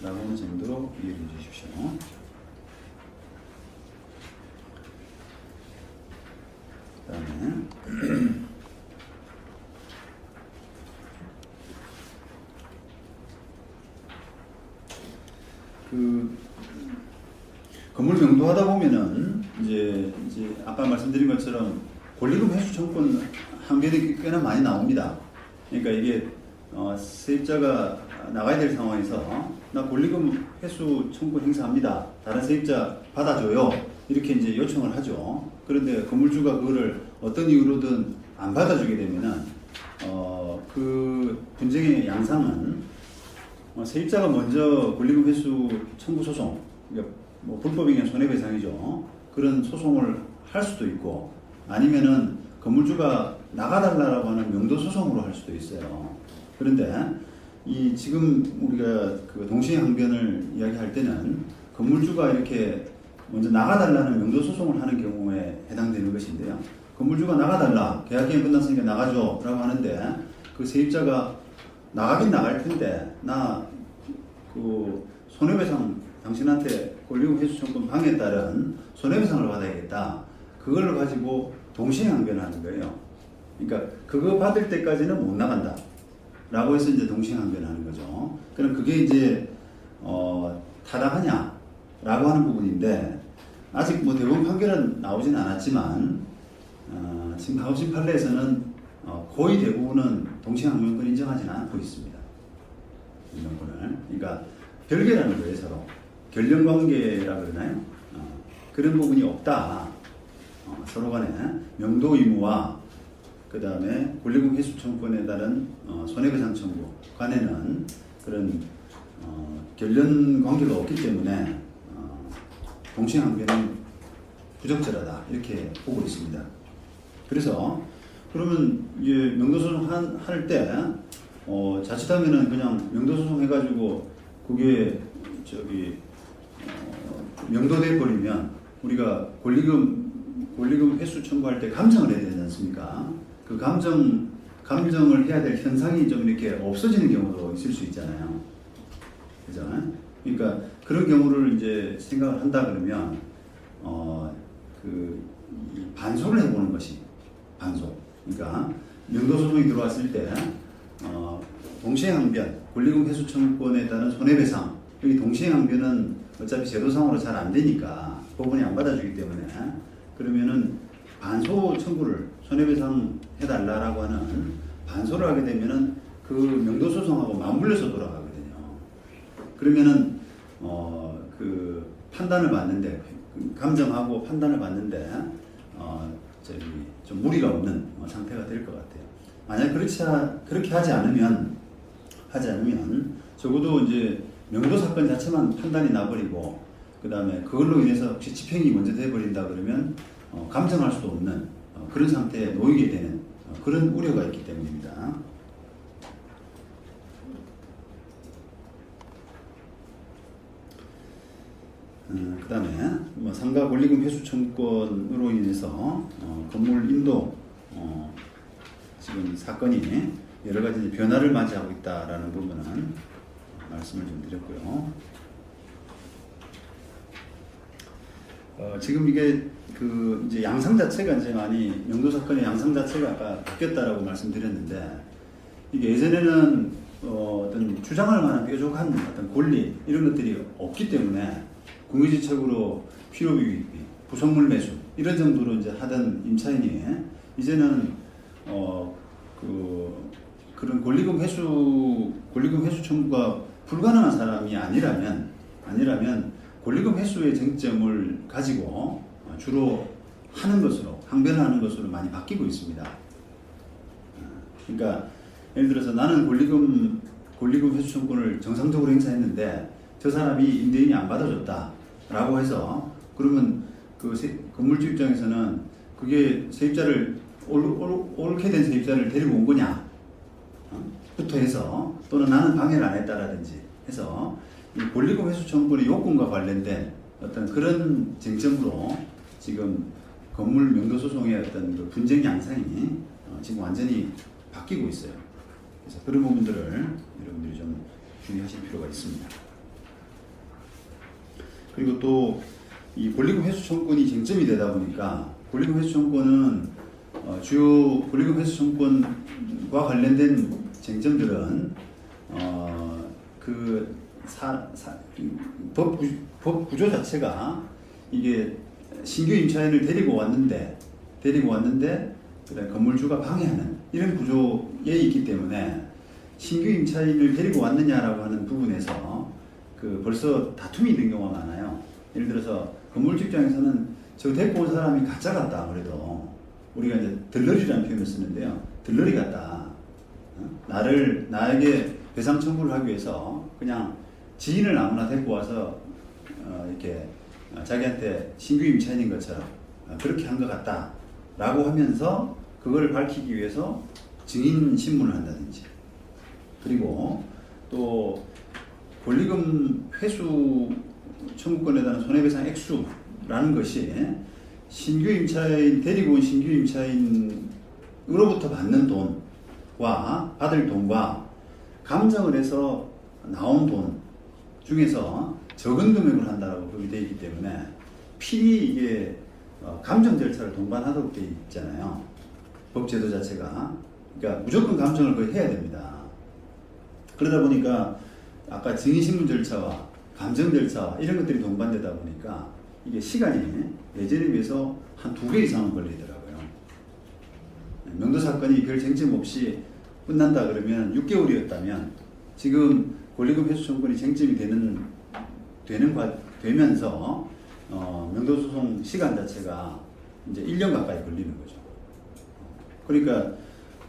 하는 정도로 이해해 주십시오. 그 다음에 그 건물 명도하다 보면은 이제 아까 말씀드린 것처럼 권리금 회수 청구권 항변이 꽤나 많이 나옵니다. 그러니까 이게 세입자가 나가야 될 상황에서 나 권리금 회수 청구권 행사합니다. 다른 세입자 받아줘요. 이렇게 이제 요청을 하죠. 그런데 건물주가 그거를 어떤 이유로든 안 받아주게 되면은 그 분쟁의 양상은 세입자가 먼저 권리금 회수 청구 소송, 그러니까 뭐 불법행위 손해배상이죠. 그런 소송을 할 수도 있고, 아니면은 건물주가 나가달라고 하는 명도 소송으로 할 수도 있어요. 그런데 이 지금 우리가 그 동시행항변을 이야기할 때는 건물주가 이렇게 먼저 나가달라는 명도 소송을 하는 경우에 해당되는 것인데요. 건물주가 나가달라, 계약기간 끝났으니까 나가줘 라고 하는데 그 세입자가 나가긴 나갈 텐데 나 그 손해배상 당신한테 권리금 회수 청구권 방해에 따른 손해배상을 받아야겠다. 그걸 가지고 동시행항변하는 거예요. 그러니까 그거 받을 때까지는 못 나간다 라고 해서 이제 동시행항변하는 거죠. 그럼 그게 이제 타당하냐 라고 하는 부분인데, 아직 뭐 대법원 판결은 나오진 않았지만 지금 하우싱 판례에서는 거의 대부분은 동시행항변권 인정하지는 않고 있습니다. 이런 거를. 그러니까 별개라는 거예요. 서로 결연관계라 그러나요? 그런 부분이 없다. 서로 간에 명도 의무와 그 다음에 권리금 회수 청구권에 따른 손해배상 청구 간에는 그런 결연 관계가 없기 때문에 동시행항변은 부적절하다 이렇게 보고 있습니다. 그래서 그러면 이제 명도소송 할 때 자칫하면은 그냥 명도소송 해가지고 그게 명도돼 버리면 우리가 권리금 회수 청구할 때 감정을 해야 되지 않습니까? 그 감정을 해야 될 현상이 좀 이렇게 없어지는 경우도 있을 수 있잖아요. 그죠? 그러니까 그런 경우를 이제 생각을 한다 그러면 반소를 해보는 것이 반소. 그러니까 명도소송이 들어왔을 때 동시행항변, 권리금 회수 청구권에 따른 손해배상, 여기 동시행항변은 어차피 제도상으로 잘 안 되니까 법원이 안 받아주기 때문에 그러면은 반소 청구를 손해배상 해달라라고 하는 반소를 하게 되면은 그 명도소송하고 맞물려서 돌아가거든요. 그러면은 그 판단을 받는데 감정하고 판단을 받는데 좀 무리가 없는 상태가 될 것 같아요. 만약 그렇게 하지 않으면 적어도 이제 명도 사건 자체만 판단이 나버리고 그 다음에 그걸로 인해서 혹시 집행이 먼저 돼버린다 그러면 감정할 수도 없는 그런 상태에 놓이게 되는 그런 우려가 있기 때문입니다. 그 다음에 상가 권리금 회수 청구권으로 인해서 건물 인도 지금 사건이 여러 가지 변화를 맞이하고 있다라는 부분은 말씀을 좀 드렸고요. 지금 이게 이제 양상 자체가 이제 많이 명도 사건의 양상 자체가 아까 바뀌었다라고 말씀드렸는데 이게 예전에는 어떤 주장할 만한 뾰족한 어떤 권리 이런 것들이 없기 때문에 공유지책으로 필요비, 부속물 매수 이런 정도로 이제 하던 임차인이 이제는 그런 권리금 회수 청구가 불가능한 사람이 아니라면 권리금 회수의 쟁점을 가지고 주로 하는 것으로 항변하는 것으로 많이 바뀌고 있습니다. 그러니까 예를 들어서 나는 권리금 회수 청구권을 정상적으로 행사했는데 저 사람이 임대인이 안 받아줬다라고 해서 그러면 건물주 입장에서는 그게 세입자를 옳게 된 세입자를 데리고 온 거냐 부터 해서 또는 나는 방해를 안 했다라든지 해서 이 권리금 회수 청구권의 요건과 관련된 어떤 그런 쟁점으로 지금 건물 명도 소송의 어떤 그 분쟁 양상이 지금 완전히 바뀌고 있어요. 그래서 그런 부분들을 여러분들이 좀 주의하실 필요가 있습니다. 그리고 또 이 권리금 회수 청구권이 쟁점이 되다 보니까 권리금 회수 청구권은 주요 권리금 회수 청구권과 관련된 쟁점들은 법 구조 자체가 이게 신규 임차인을 데리고 왔는데 그다음에 건물주가 방해하는 이런 구조에 있기 때문에 신규 임차인을 데리고 왔느냐라고 하는 부분에서 벌써 다툼이 있는 경우가 많아요. 예를 들어서 건물주 입장에서는 저 데리고 온 사람이 가짜 같다 그래도 우리가 이제 들러리라는 표현을 쓰는데요. 들러리 같다. 나에게 배상 청구를 하기 위해서 그냥 지인을 아무나 데리고 와서 이렇게 자기한테 신규 임차인인 것처럼 그렇게 한 것 같다 라고 하면서 그걸 밝히기 위해서 증인 신문을 한다든지 그리고 또 권리금 회수 청구권에 대한 손해배상 액수라는 것이 데리고 온 신규 임차인으로부터 받는 돈과 받을 돈과 감정을 해서 나온 돈 중에서 적은 금액을 한다라고 법이 되어 있기 때문에 필히 이게 감정 절차를 동반하도록 되어 있잖아요. 법 제도 자체가. 그러니까 무조건 감정을 거의 해야 됩니다. 그러다 보니까 아까 증인신문 절차와 감정 절차 이런 것들이 동반되다 보니까 이게 시간이 예전에 비해서 한 2배 이상은 걸리더라고요. 명도 사건이 별 쟁점 없이 끝난다 그러면 6개월이었다면 지금 권리금 회수 청구권이 쟁점이 되면서 명도 소송 시간 자체가 이제 1년 가까이 걸리는 거죠. 그러니까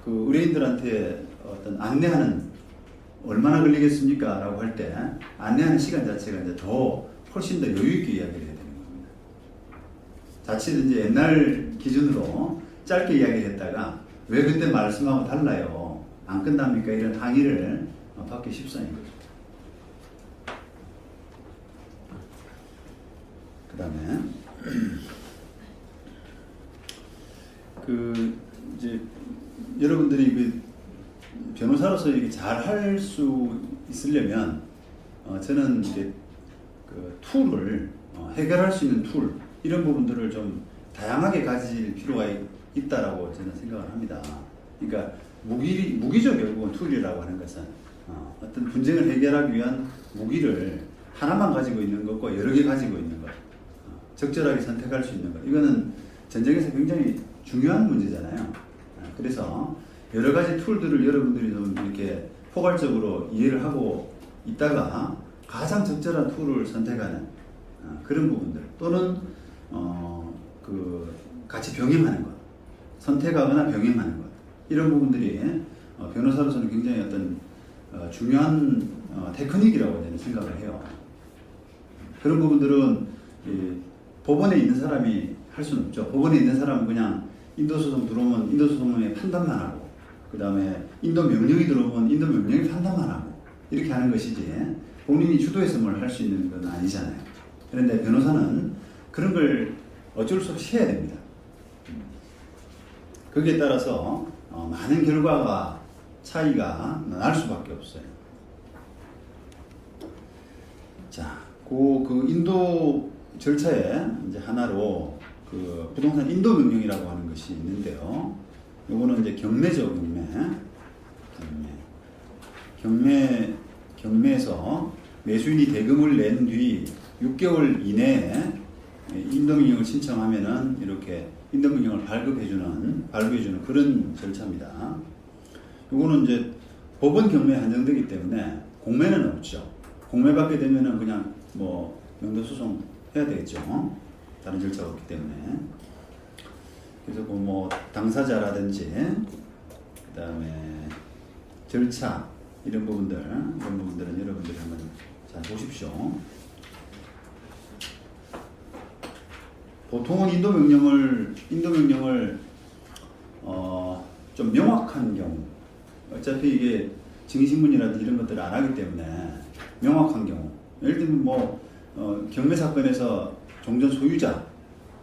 의뢰인들한테 어떤 안내하는 얼마나 걸리겠습니까? 라고 할 때 안내하는 시간 자체가 이제 훨씬 더 여유 있게 이야기를 해야 되는 겁니다. 자칫 이제 옛날 기준으로 짧게 이야기를 했다가 왜 그때 말씀하고 달라요? 안 끝납니까? 이런 항의를 받기 십상인 거죠. 그 다음에 이제 여러분들이 변호사로서 이게 잘 할 수 있으려면 저는 이제 툴을 해결할 수 있는 툴 이런 부분들을 좀 다양하게 가질 필요가 있다라고 저는 생각을 합니다. 그러니까 무기죠. 결국은 툴이라고 하는 것은 어떤 분쟁을 해결하기 위한 무기를 하나만 가지고 있는 것과 여러 개 가지고 있는 것, 적절하게 선택할 수 있는 것, 이거는 전쟁에서 굉장히 중요한 문제잖아요. 그래서 여러 가지 툴들을 여러분들이 좀 이렇게 포괄적으로 이해를 하고 있다가 가장 적절한 툴을 선택하는 그런 부분들 또는 같이 병행하는 것, 선택하거나 병행하는 것 이런 부분들이 변호사로서는 굉장히 어떤 중요한 테크닉이라고 저는 생각을 해요. 그런 부분들은 법원에 있는 사람이 할 수는 없죠. 법원에 있는 사람은 그냥 인도소송 들어오면 인도소송의 판단만 하고, 그 다음에 인도명령이 들어오면 인도명령의 판단만 하고, 이렇게 하는 것이지 본인이 주도해서 뭘 할 수 있는 건 아니잖아요. 그런데 변호사는 그런 걸 어쩔 수 없이 해야 됩니다. 거기에 따라서 많은 결과가 차이가 날 수밖에 없어요. 자, 그 인도 절차에 이제 하나로 그 부동산 인도 명령이라고 하는 것이 있는데요. 요거는 이제 경매죠, 경매에서 매수인이 대금을 낸 뒤 6개월 이내에 인도명령을 신청하면은 이렇게 인도명령을 발부해주는 그런 절차입니다. 요거는 이제 법원 경매에 한정되기 때문에 공매는 없죠. 공매 받게 되면은 그냥 뭐 명도소송 해야 되겠죠. 다른 절차가 없기 때문에. 그래서 뭐 당사자라든지 그다음에 절차 이런 부분들은 여러분들이 한번 잘 보십시오. 보통은 인도명령을 좀 명확한 경우, 어차피 이게 증인신문이라든지 이런 것들을 안 하기 때문에 명확한 경우, 예를 들면 경매 사건에서 종전 소유자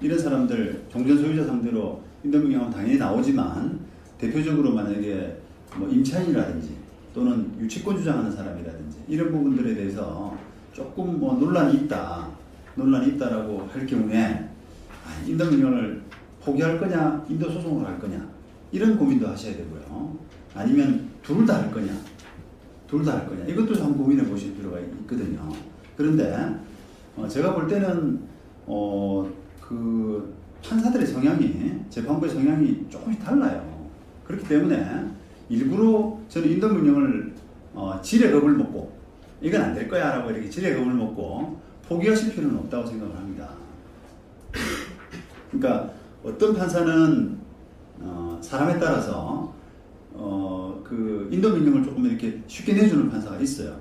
이런 사람들, 종전 소유자 상대로 인도명령은 당연히 나오지만 대표적으로 만약에 임차인이라든지 또는 유치권 주장하는 사람이라든지 이런 부분들에 대해서 조금 논란이 있다라고 할 경우에 인도명령을 포기할 거냐, 인도소송을 할 거냐 이런 고민도 하셔야 되고요. 아니면 둘 다 할 거냐, 이것도 한번 고민해 보실 필요가 있거든요. 그런데 제가 볼 때는 그 판사들의 성향이, 재판부의 성향이 조금씩 달라요. 그렇기 때문에 일부러 저는 인도명령을 지레 겁을 먹고 이건 안 될 거야 라고 이렇게 지레 겁을 먹고 포기하실 필요는 없다고 생각을 합니다. 그러니까 어떤 판사는 사람에 따라서 그 인도명령을 조금 이렇게 쉽게 내주는 판사가 있어요.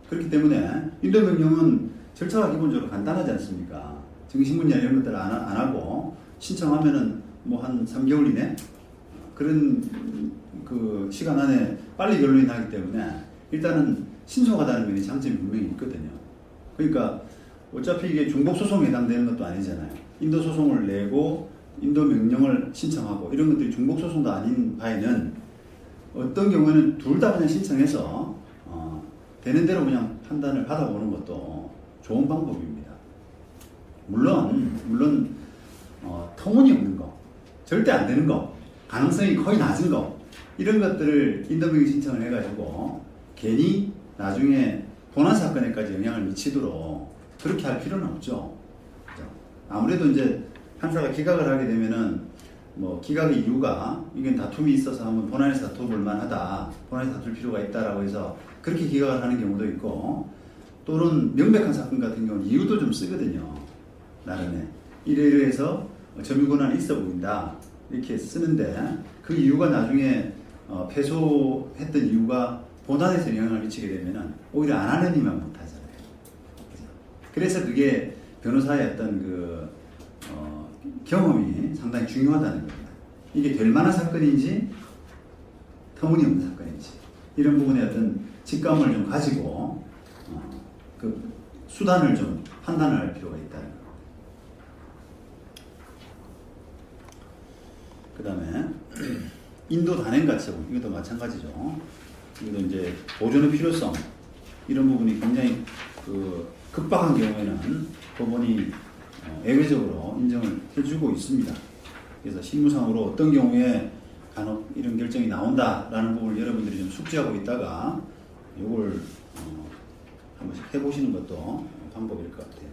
그렇기 때문에 인도명령은 절차가 기본적으로 간단하지 않습니까? 증신문이나 이런 것들을 안 하고 신청하면은 한 3개월 이내 그런 그 시간 안에 빨리 결론이 나기 때문에 일단은 신속하다는 면이 장점이 분명히 있거든요. 그러니까 어차피 이게 중복소송에 해당되는 것도 아니잖아요. 인도소송을 내고 인도명령을 신청하고 이런 것들이 중복소송도 아닌 바에는 어떤 경우에는 둘 다 그냥 신청해서 되는 대로 그냥 판단을 받아보는 것도 좋은 방법입니다. 물론 터무니없는 거, 절대 안 되는 거, 가능성이 거의 낮은 거 이런 것들을 인도명령 신청을 해가지고 괜히 나중에 본안 사건에까지 영향을 미치도록 그렇게 할 필요는 없죠. 아무래도 이제 판사가 기각을 하게 되면은 기각의 이유가 이건 다툼이 있어서 한번 본안에서 다퉈볼 만하다, 본안에서 다툴 필요가 있다라고 해서 그렇게 기각을 하는 경우도 있고, 또는 명백한 사건 같은 경우는 이유도 좀 쓰거든요. 나름에 이래서 점유 권한이 있어 보인다 이렇게 쓰는데 그 이유가 나중에 패소했던 이유가 본안에서 영향을 미치게 되면은 오히려 안 하는 이만 못하잖아요. 그래서 그게 변호사의 어떤 경험이 상당히 중요하다는 겁니다. 이게 될 만한 사건인지 터무니없는 사건인지 이런 부분에 어떤 직감을 좀 가지고 그 수단을 좀 판단을 할 필요가 있다는 겁니다. 그 다음에 인도 단행가처분 이것도 마찬가지죠. 이것도 이제 보존의 필요성 이런 부분이 굉장히 급박한 경우에는 법원이 예외적으로 인정을 해주고 있습니다. 그래서 실무상으로 어떤 경우에 간혹 이런 결정이 나온다라는 부분을 여러분들이 좀 숙지하고 있다가 이걸 한 번씩 해보시는 것도 방법일 것 같아요.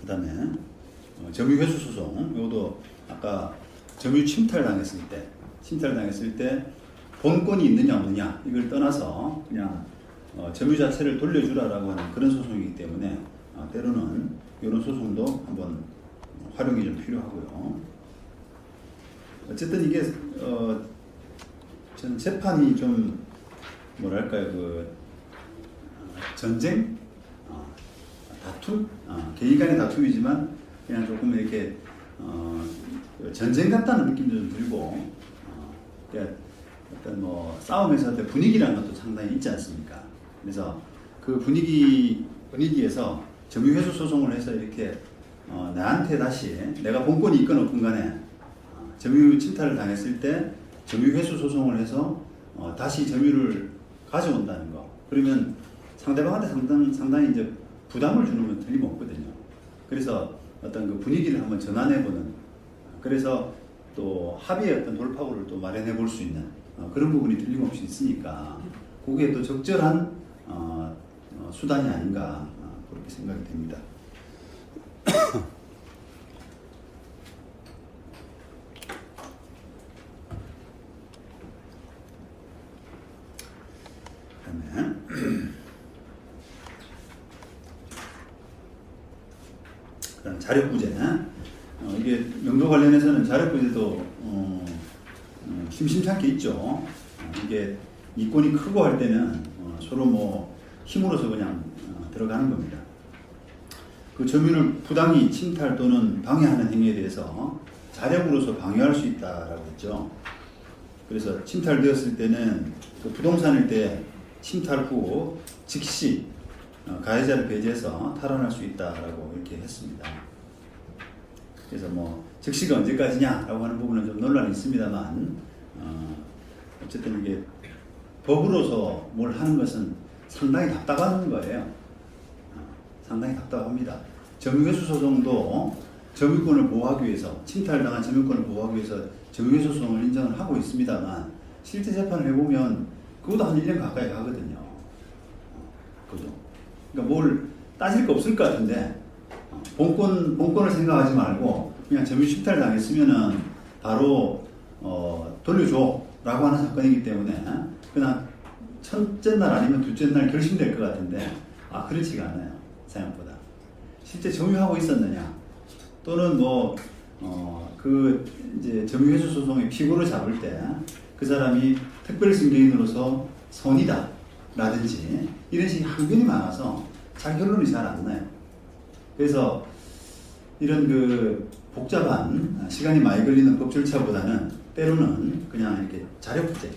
그 다음에 점유회수 소송, 이것도 아까 점유 침탈당했을 때 본권이 있느냐 없느냐 이걸 떠나서 그냥 점유 자체를 돌려주라라고 하는 그런 소송이기 때문에 때로는 이런 소송도 한번 활용이 좀 필요하고요. 어쨌든 이게 전 재판이 좀 뭐랄까요, 그 전쟁, 다툼, 개인 간의 다툼이지만 그냥 조금 이렇게 전쟁 같다는 느낌도 좀 들고, 그러니까 어떤 뭐 싸움에서 분위기라는 것도 상당히 있지 않습니까? 그래서 그 분위기에서 점유회수 소송을 해서 이렇게 나한테 다시 내가 본권이 있건 없건 간에 점유 침탈을 당했을 때 점유회수 소송을 해서 다시 점유를 가져온다는 거. 그러면 상대방한테 상당히 이제 부담을 주는 건 틀림없거든요. 그래서 어떤 그 분위기를 한번 전환해보는, 그래서 또 합의의 어떤 돌파구를 또 마련해 볼 수 있는 그런 부분이 틀림없이 있으니까 그게 또 적절한 수단이 아닌가 그렇게 생각이 됩니다. 그다음 자력부재. 이게 명도 관련해서는 자력부재도 심심찮게 있죠. 이게 이권이 크고 할 때는 서로 뭐 힘으로서 그냥 들어가는 겁니다. 그 점유를 부당히 침탈 또는 방해하는 행위에 대해서 자력으로서 방해할 수 있다라고 했죠. 그래서 침탈되었을 때는 그 부동산일 때 침탈 후 즉시 가해자를 배제해서 탈환할 수 있다라고 이렇게 했습니다. 그래서 뭐 즉시가 언제까지냐라고 하는 부분은 좀 논란이 있습니다만 어쨌든 이게 법으로서 뭘 하는 것은 상당히 답답한 거예요. 상당히 답답합니다. 점유회수 소송도 점유권을 보호하기 위해서, 침탈당한 점유권을 보호하기 위해서 점유회수 소송을 인정을 하고 있습니다만 실제 재판을 해보면 그것도 한 1년 가까이 가거든요. 그것도. 그러니까 뭘 따질 거 없을 것 같은데 본권을 생각하지 말고 그냥 점유 침탈 당했으면은 바로 돌려줘 라고 하는 사건이기 때문에 그냥 첫째 날 아니면 둘째 날 결심될 것 같은데 그렇지가 않아요. 생각보다. 실제 점유하고 있었느냐 또는 그 이제 점유회수 소송의 피고를 잡을 때 그 사람이 특별 승계인으로서 선이다 라든지 이런 식의 항변이 많아서 잘 결론이 잘 안 나요. 그래서 이런 그 복잡한 시간이 많이 걸리는 법 절차보다는 때로는 그냥 이렇게 자력부재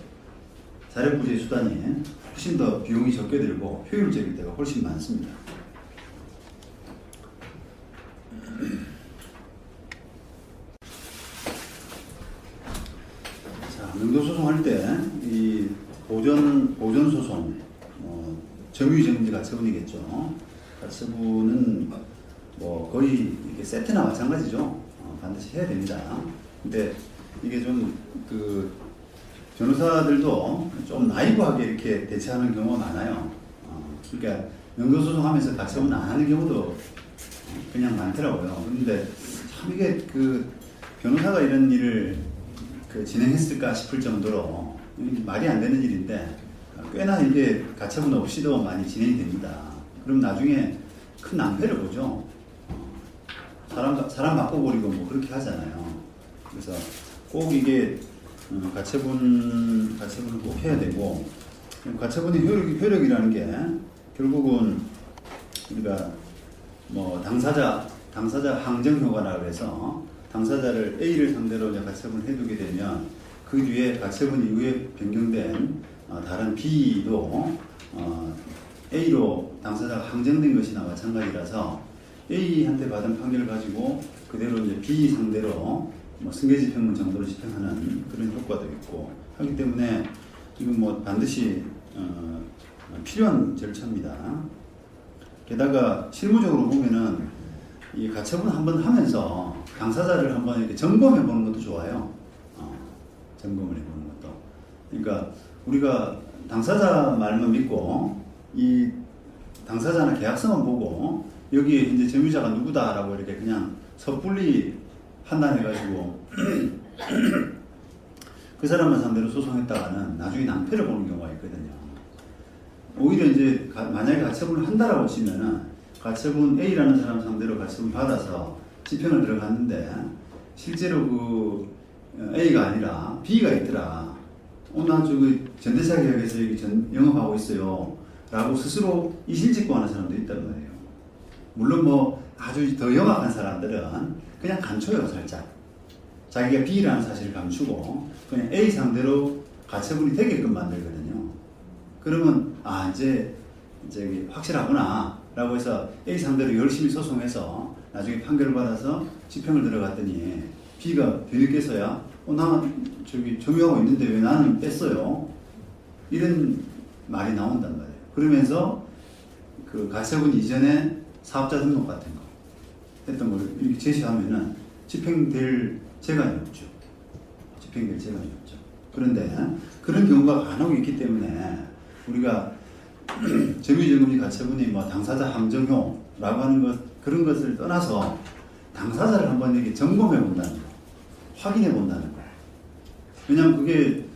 수단이 훨씬 더 비용이 적게 들고 효율적일 때가 훨씬 많습니다. 자, 명도소송할 때 이 보존소송, 점유정지 가처분이겠죠. 가처분은 뭐 거의 이게 세트나 마찬가지죠. 반드시 해야 됩니다. 근데 이게 좀 그 변호사들도 좀 나이브하게 이렇게 대처하는 경우가 많아요. 그러니까 명도소송하면서 가처분 안 하는 경우도 그냥 많더라고요. 그런데 참 이게 그 변호사가 이런 일을 진행했을까 싶을 정도로 말이 안 되는 일인데 꽤나 이게 가처분 없이도 많이 진행이 됩니다. 그럼 나중에 큰 낭패를 보죠. 사람 바꿔버리고 뭐 그렇게 하잖아요. 그래서 꼭 이게 가처분을 꼭 해야 되고, 가처분의 효력이라는 게 결국은 우리가 뭐 당사자 항정효과라고 해서 당사자를 A를 상대로 이제 가처분을 해두게 되면 그 뒤에 가처분 이후에 변경된 다른 B도 A로 당사자가 항정된 것이나 마찬가지라서 A한테 받은 판결을 가지고 그대로 이제 B 상대로 뭐 승계집행문 정도로 집행하는 그런 효과도 있고 하기 때문에 지금 뭐 반드시 필요한 절차입니다. 게다가 실무적으로 보면은 이 가처분 한번 하면서 당사자를 한번 이렇게 점검해 보는 것도 좋아요. 점검을 해 보는 것도. 그러니까 우리가 당사자 말만 믿고 이 당사자나 계약서만 보고 여기에 이제 점유자가 누구다라고 이렇게 그냥 섣불리 판단해가지고 그 사람만 상대로 소송했다가는 나중에 낭패를 보는 경우가 있거든요. 오히려 이제 만약에 가처분을 한다라고 치면은 가처분 A라는 사람 상대로 가처분 받아서 집행을 들어갔는데 실제로 그 A가 아니라 B가 있더라. 나 저기 전대차 계약에서 여기 영업하고 있어요. 라고 스스로 이실직고하는 사람도 있단 말이에요. 물론 뭐 아주 더 영악한 사람들은 그냥 감춰요, 살짝. 자기가 B라는 사실을 감추고 그냥 A 상대로 가처분이 되게끔 만들거든요. 그러면 이제 확실하구나 라고 해서 A 상대로 열심히 소송해서 나중에 판결을 받아서 집행을 들어갔더니 B가 뒤늦게서야 나 저기 점유하고 있는데 왜 나는 뺐어요? 이런 말이 나온단 말이에요. 그러면서 그 가처분 이전에 사업자 등록 같은 거 했던 걸 이렇게 제시하면은 집행될 재간이 없죠. 집행될 재간이 없죠. 그런데 그런 경우가 간혹 있기 때문에 우리가 점유이전금리 가처분이 뭐 당사자 함정효라고 하는 것 그런 것을 떠나서 당사자를 한번 이렇게 점검해 본다는 거, 확인해 본다는 거. 왜냐하면 그게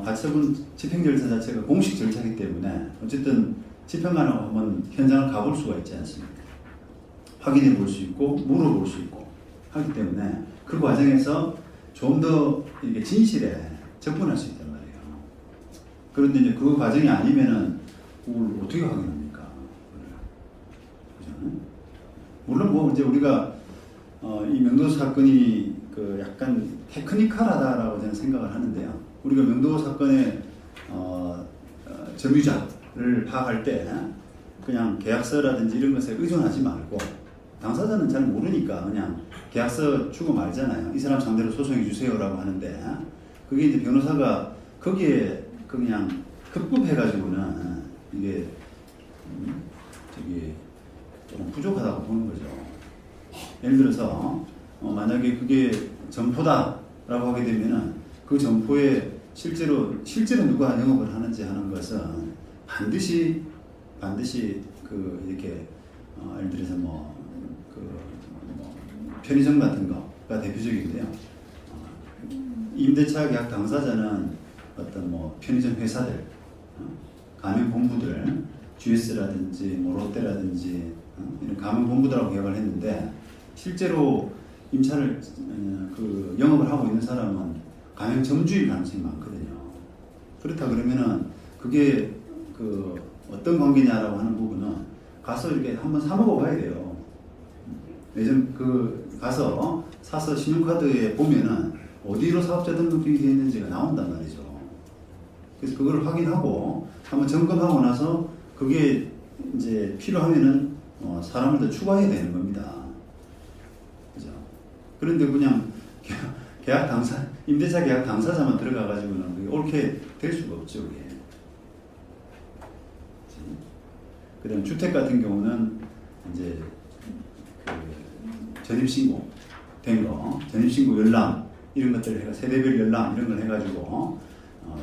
가처분 집행 절차 자체가 공식 절차이기 때문에 어쨌든 집행관하고 한번 현장을 가볼 수가 있지 않습니까? 확인해 볼 수 있고 물어볼 수 있고 하기 때문에 그 과정에서 좀 더 이게 진실에 접근할 수 있단 말이에요. 그런데 이제 그 과정이 아니면은 그걸 어떻게 확인합니까? 그죠? 물론 뭐 이제 우리가 이 명도 사건이 그 약간 테크니컬하다라고 저는 생각을 하는데요. 우리가 명도 사건의 점유자를 파악할 때 그냥 계약서라든지 이런 것에 의존하지 말고 당사자는 잘 모르니까 그냥 계약서 주고 말잖아요. 이 사람 상대로 소송해 주세요라고 하는데 그게 이제 변호사가 거기에 그냥 급급해가지고는 이게 저기 조금 부족하다고 보는 거죠. 예를 들어서 만약에 그게 점포다라고 하게 되면은 그 점포에 실제로 누가 영업을 하는지 하는 것은 반드시 그 이렇게 예를 들어서 뭐 편의점 같은 거가 대표적인데요. 임대차 계약 당사자는 어떤 뭐 편의점 회사들, 가맹 본부들, GS라든지 뭐 롯데라든지 이런 가맹 본부들하고 계약을 했는데 실제로 임차를 그 영업을 하고 있는 사람은 가맹 점주일 가능성이 많거든요. 그렇다 그러면은 그게 그 어떤 관계냐라고 하는 부분은 가서 이렇게 한번 사 먹어봐야 돼요. 예전 그 가서 사서 신용카드에 보면은 어디로 사업자 등록이 되어 있는지가 나온단 말이죠. 그래서 그걸 확인하고 한번 점검하고 나서 그게 이제 필요하면은 사람을 더 추가해야 되는 겁니다. 그죠? 그런데 그냥 계약 당사, 임대차 계약 당사자만 들어가가지고는 그게 옳게 될 수가 없죠, 그게. 그 다음 주택 같은 경우는 이제 그 전입신고 된 거, 전입신고 열람, 이런 것들을 해가 세대별 열람 이런 걸 해가지고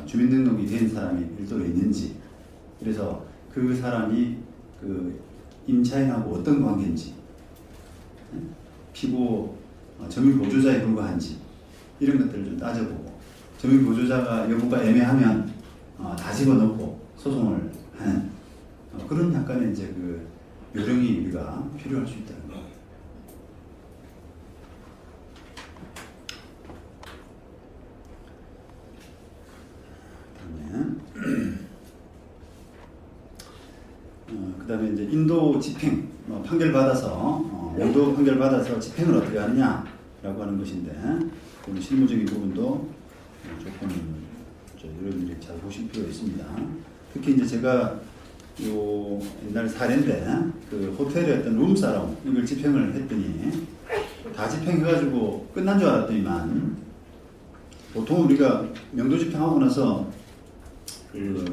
주민등록이 된 사람이 별도로 있는지, 그래서 그 사람이 그 임차인하고 어떤 관계인지, 피고 점유 보조자에 불과한지 이런 것들을 좀 따져보고, 점유 보조자가 여부가 애매하면 다 집어넣고 소송을 하는 그런 약간의 이제 그 요령이 우리가 필요할 수 있다는 거. 그다음에 이제 인도 집행 판결 받아서 인도 판결 받아서 집행을 어떻게 하느냐라고 하는 것인데, 그 실무적인 부분도 조금 여러분들이 잘 보실 필요가 있습니다. 특히 이제 제가 요 옛날 사례인데 그 호텔의 어떤 룸사롱 이걸 집행을 했더니 다 집행해가지고 끝난 줄 알았더니만, 보통 우리가 명도 집행하고 나서 그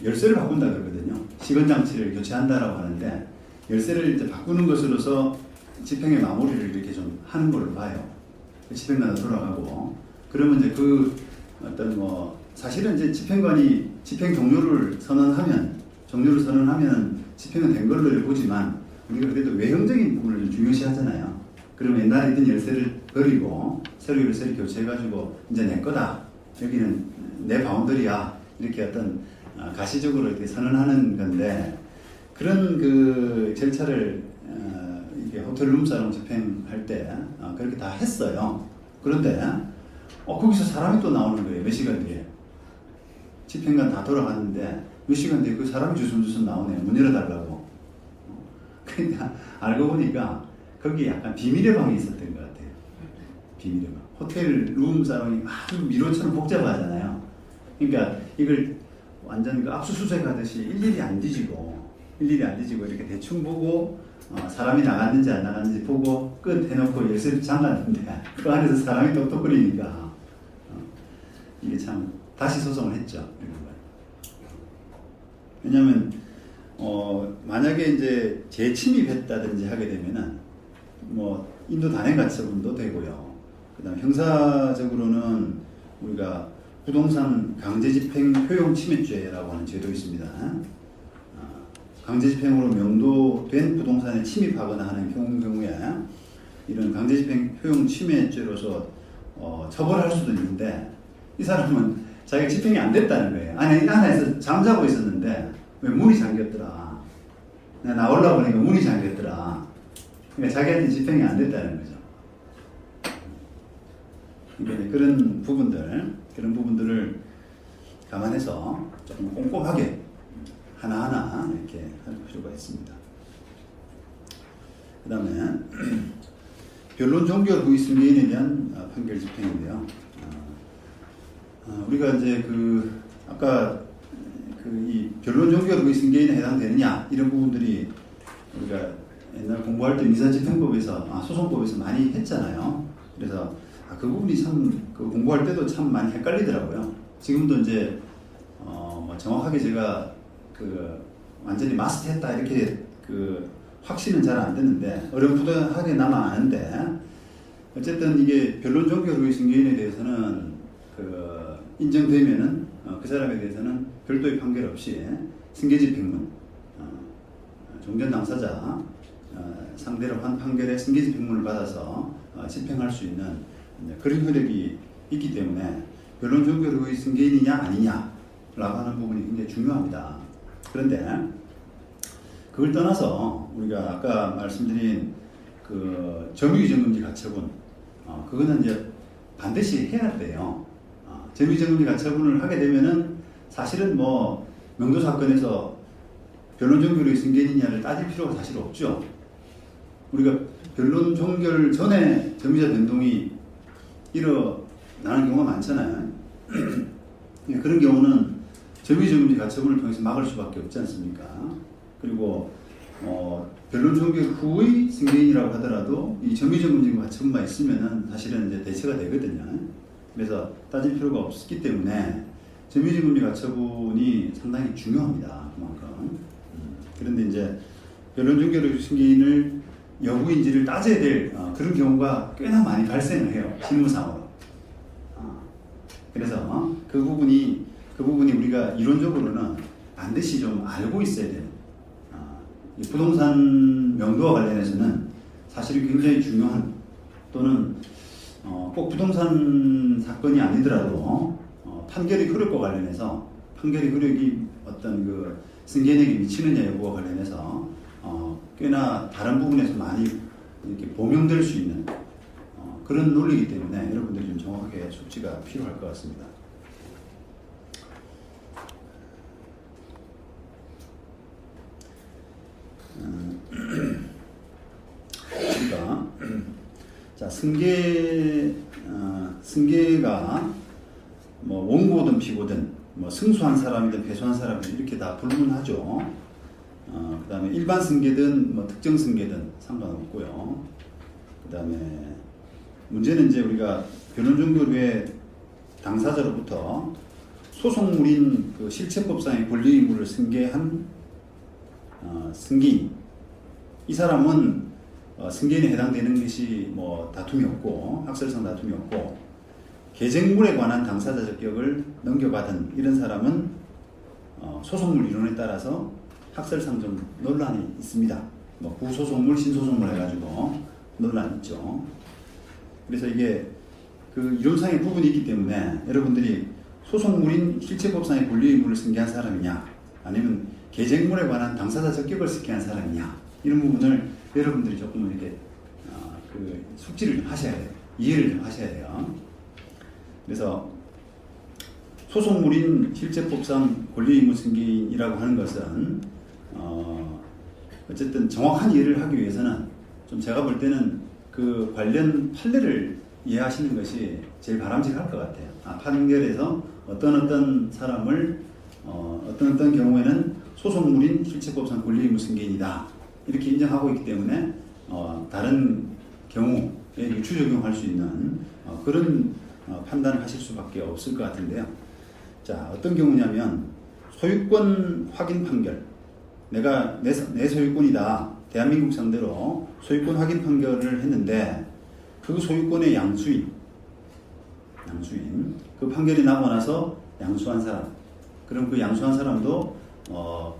열쇠를 바꾼다 그러거든요. 시건 장치를 교체한다라고 하는데, 열쇠를 이제 바꾸는 것으로서 집행의 마무리를 이렇게 좀 하는 걸로 봐요. 집행관으로 돌아가고, 그러면 이제 그 어떤 뭐 사실은 이제 집행관이 집행 종료를 선언하면 집행은 된 걸로 보지만 우리가 그래도 외형적인 부분을 좀 중요시 하잖아요. 그러면 옛날에 있던 열쇠를 버리고 새로 열쇠를 교체해가지고 이제 내 거다, 여기는 내 바운더리야, 이렇게 어떤 가시적으로 이렇게 선언하는 건데, 그런 그 절차를 이게 호텔 룸사롱 집행할 때 그렇게 다 했어요. 그런데 거기서 사람이 또 나오는 거예요. 몇 시간 뒤에. 집행관 다 돌아갔는데 몇 시간 뒤에 그 사람이 주섬주섬 나오네요. 문 열어달라고. 그러니까 알고 보니까 거기 약간 비밀의 방이 있었던 것 같아요. 비밀의 방. 호텔 룸사롱이 아주 미로처럼 복잡하잖아요. 그러니까 이걸 완전 그 압수수색 하듯이 일일이 안 뒤지고 이렇게 대충 보고 사람이 나갔는지 안 나갔는지 보고 끝 해놓고 열쇠를 잠갔는데 그 안에서 사람이 똑똑거리니까 이게 참 다시 소송을 했죠. 왜냐하면 만약에 이제 재침입했다든지 하게 되면은 뭐 인도 단행 가처분도 되고요. 그다음 형사적으로는 우리가 부동산 강제집행 효용 침해죄라고 하는 죄도 있습니다. 강제집행으로 명도된 부동산에 침입하거나 하는 경우에 이런 강제집행 효용 침해죄로서 처벌할 수도 있는데 이 사람은 자기가 집행이 안 됐다는 거예요. 안에서 잠자고 있었는데 왜 문이 잠겼더라. 내가 나오려고 하니까 문이 잠겼더라. 그러니까 자기한테 집행이 안 됐다는 거죠. 그러니까 그런 부분들을 감안해서 조금 꼼꼼하게 하나하나 이렇게 할 필요가 있습니다. 그 다음에 변론 종결 후의 승계인에 대한 판결 집행인데요. 우리가 이제 아까 이 변론 종결 후의 승계인에 해당되느냐 이런 부분들이 우리가 옛날 공부할 때 민사집행법에서 소송법에서 많이 했잖아요. 그래서 그 부분이 참 공부할 때도 참 많이 헷갈리더라고요. 지금도 이제 정확하게 제가 완전히 마스터했다 이렇게 확신은 잘 안 됐는데 어렴풋하게 남아 아는데 어쨌든 이게 변론 종결 후의 승계인에 대해서는 인정되면은 그 사람에 대해서는 별도의 판결 없이 승계집행문 종전 당사자 상대로 한 판결의 승계집행문을 받아서 집행할 수 있는 그런 효력이 있기 때문에 변론 종결 후의 승계인이냐 아니냐라고 하는 부분이 굉장히 중요합니다. 그런데 그걸 떠나서 우리가 아까 말씀드린 점유이전금지 가처분 그거는 이제 반드시 해야 돼요. 점유이전금지 가처분을 하게 되면은 사실은 뭐 명도 사건에서 변론 종결의 승계인이냐를 따질 필요가 사실 없죠. 우리가 변론 종결 전에 점유자 변동이 일어나는 경우가 많잖아요. 그런 경우는 점유이전금지 가처분을 통해서 막을 수밖에 없지 않습니까? 그리고 변론 종결 후의 승계인이라고 하더라도 이 점유이전금지 가처분만 있으면은 사실은 이제 대체가 되거든요. 그래서 따질 필요가 없기 때문에 점유이전금지 가처분이 상당히 중요합니다. 그만큼. 그런데 이제 변론 종결 후의 승계인을 여부인지를 따져야 될 그런 경우가 꽤나 많이 발생을 해요. 실무상으로. 그래서 그 부분이 우리가 이론적으로는 반드시 좀 알고 있어야 되는 부동산 명도와 관련해서는 사실이 굉장히 중요한 또는 꼭 부동산 사건이 아니더라도 판결의 효력과 관련해서 판결의 효력이 어떤 승계인에게 미치느냐 여부와 관련해서 꽤나 다른 부분에서 많이 이렇게 범용될 수 있는 그런 논리이기 때문에 여러분들이 좀 정확하게 숙지가 필요할 것 같습니다. 우리가 자 승계가 뭐 원고든 피고든 뭐 승소한 사람이든 패소한 사람이든 이렇게 다 불문하죠. 그 다음에 일반 승계든 뭐 특정 승계든 상관없고요. 그 다음에 문제는 이제 우리가 변론 종결 후에 당사자로부터 소송물인 실체법상의 권리 의무를 승계한 승계인 이 사람은 승계인에 해당되는 것이 뭐 다툼이 없고 학설상 다툼이 없고 계정물에 관한 당사자 적격을 넘겨받은 이런 사람은 소송물 이론에 따라서 학설상 좀 논란이 있습니다. 뭐 구소송물, 신소송물 해가지고 논란이 있죠. 그래서 이게 이론상의 부분이 있기 때문에 여러분들이 소송물인 실체법상의 권리 의무를 승계한 사람이냐 아니면 계쟁물에 관한 당사자 적격을 스키한 사람이냐 이런 부분을 여러분들이 조금 이렇게 그 숙지를 좀 하셔야 돼요. 이해를 좀 하셔야 돼요. 그래서 소속물인 실제법상 권리의무 승계인이라고 하는 것은 어쨌든 정확한 이해를 하기 위해서는 좀 제가 볼 때는 그 관련 판례를 이해하시는 것이 제일 바람직할 것 같아요. 판결에서 어떤 사람을 어떤 경우에는 소속물인 실체법상 권리의무 승계인이다 이렇게 인정하고 있기 때문에 다른 경우에 유추 적용할 수 있는 그런 판단을 하실 수밖에 없을 것 같은데요. 자, 어떤 경우냐면 소유권 확인 판결. 내가 내 소유권이다. 대한민국 상대로 소유권 확인 판결을 했는데 그 소유권의 양수인 그 판결이 나고 나서 양수한 사람, 그럼 그 양수한 사람도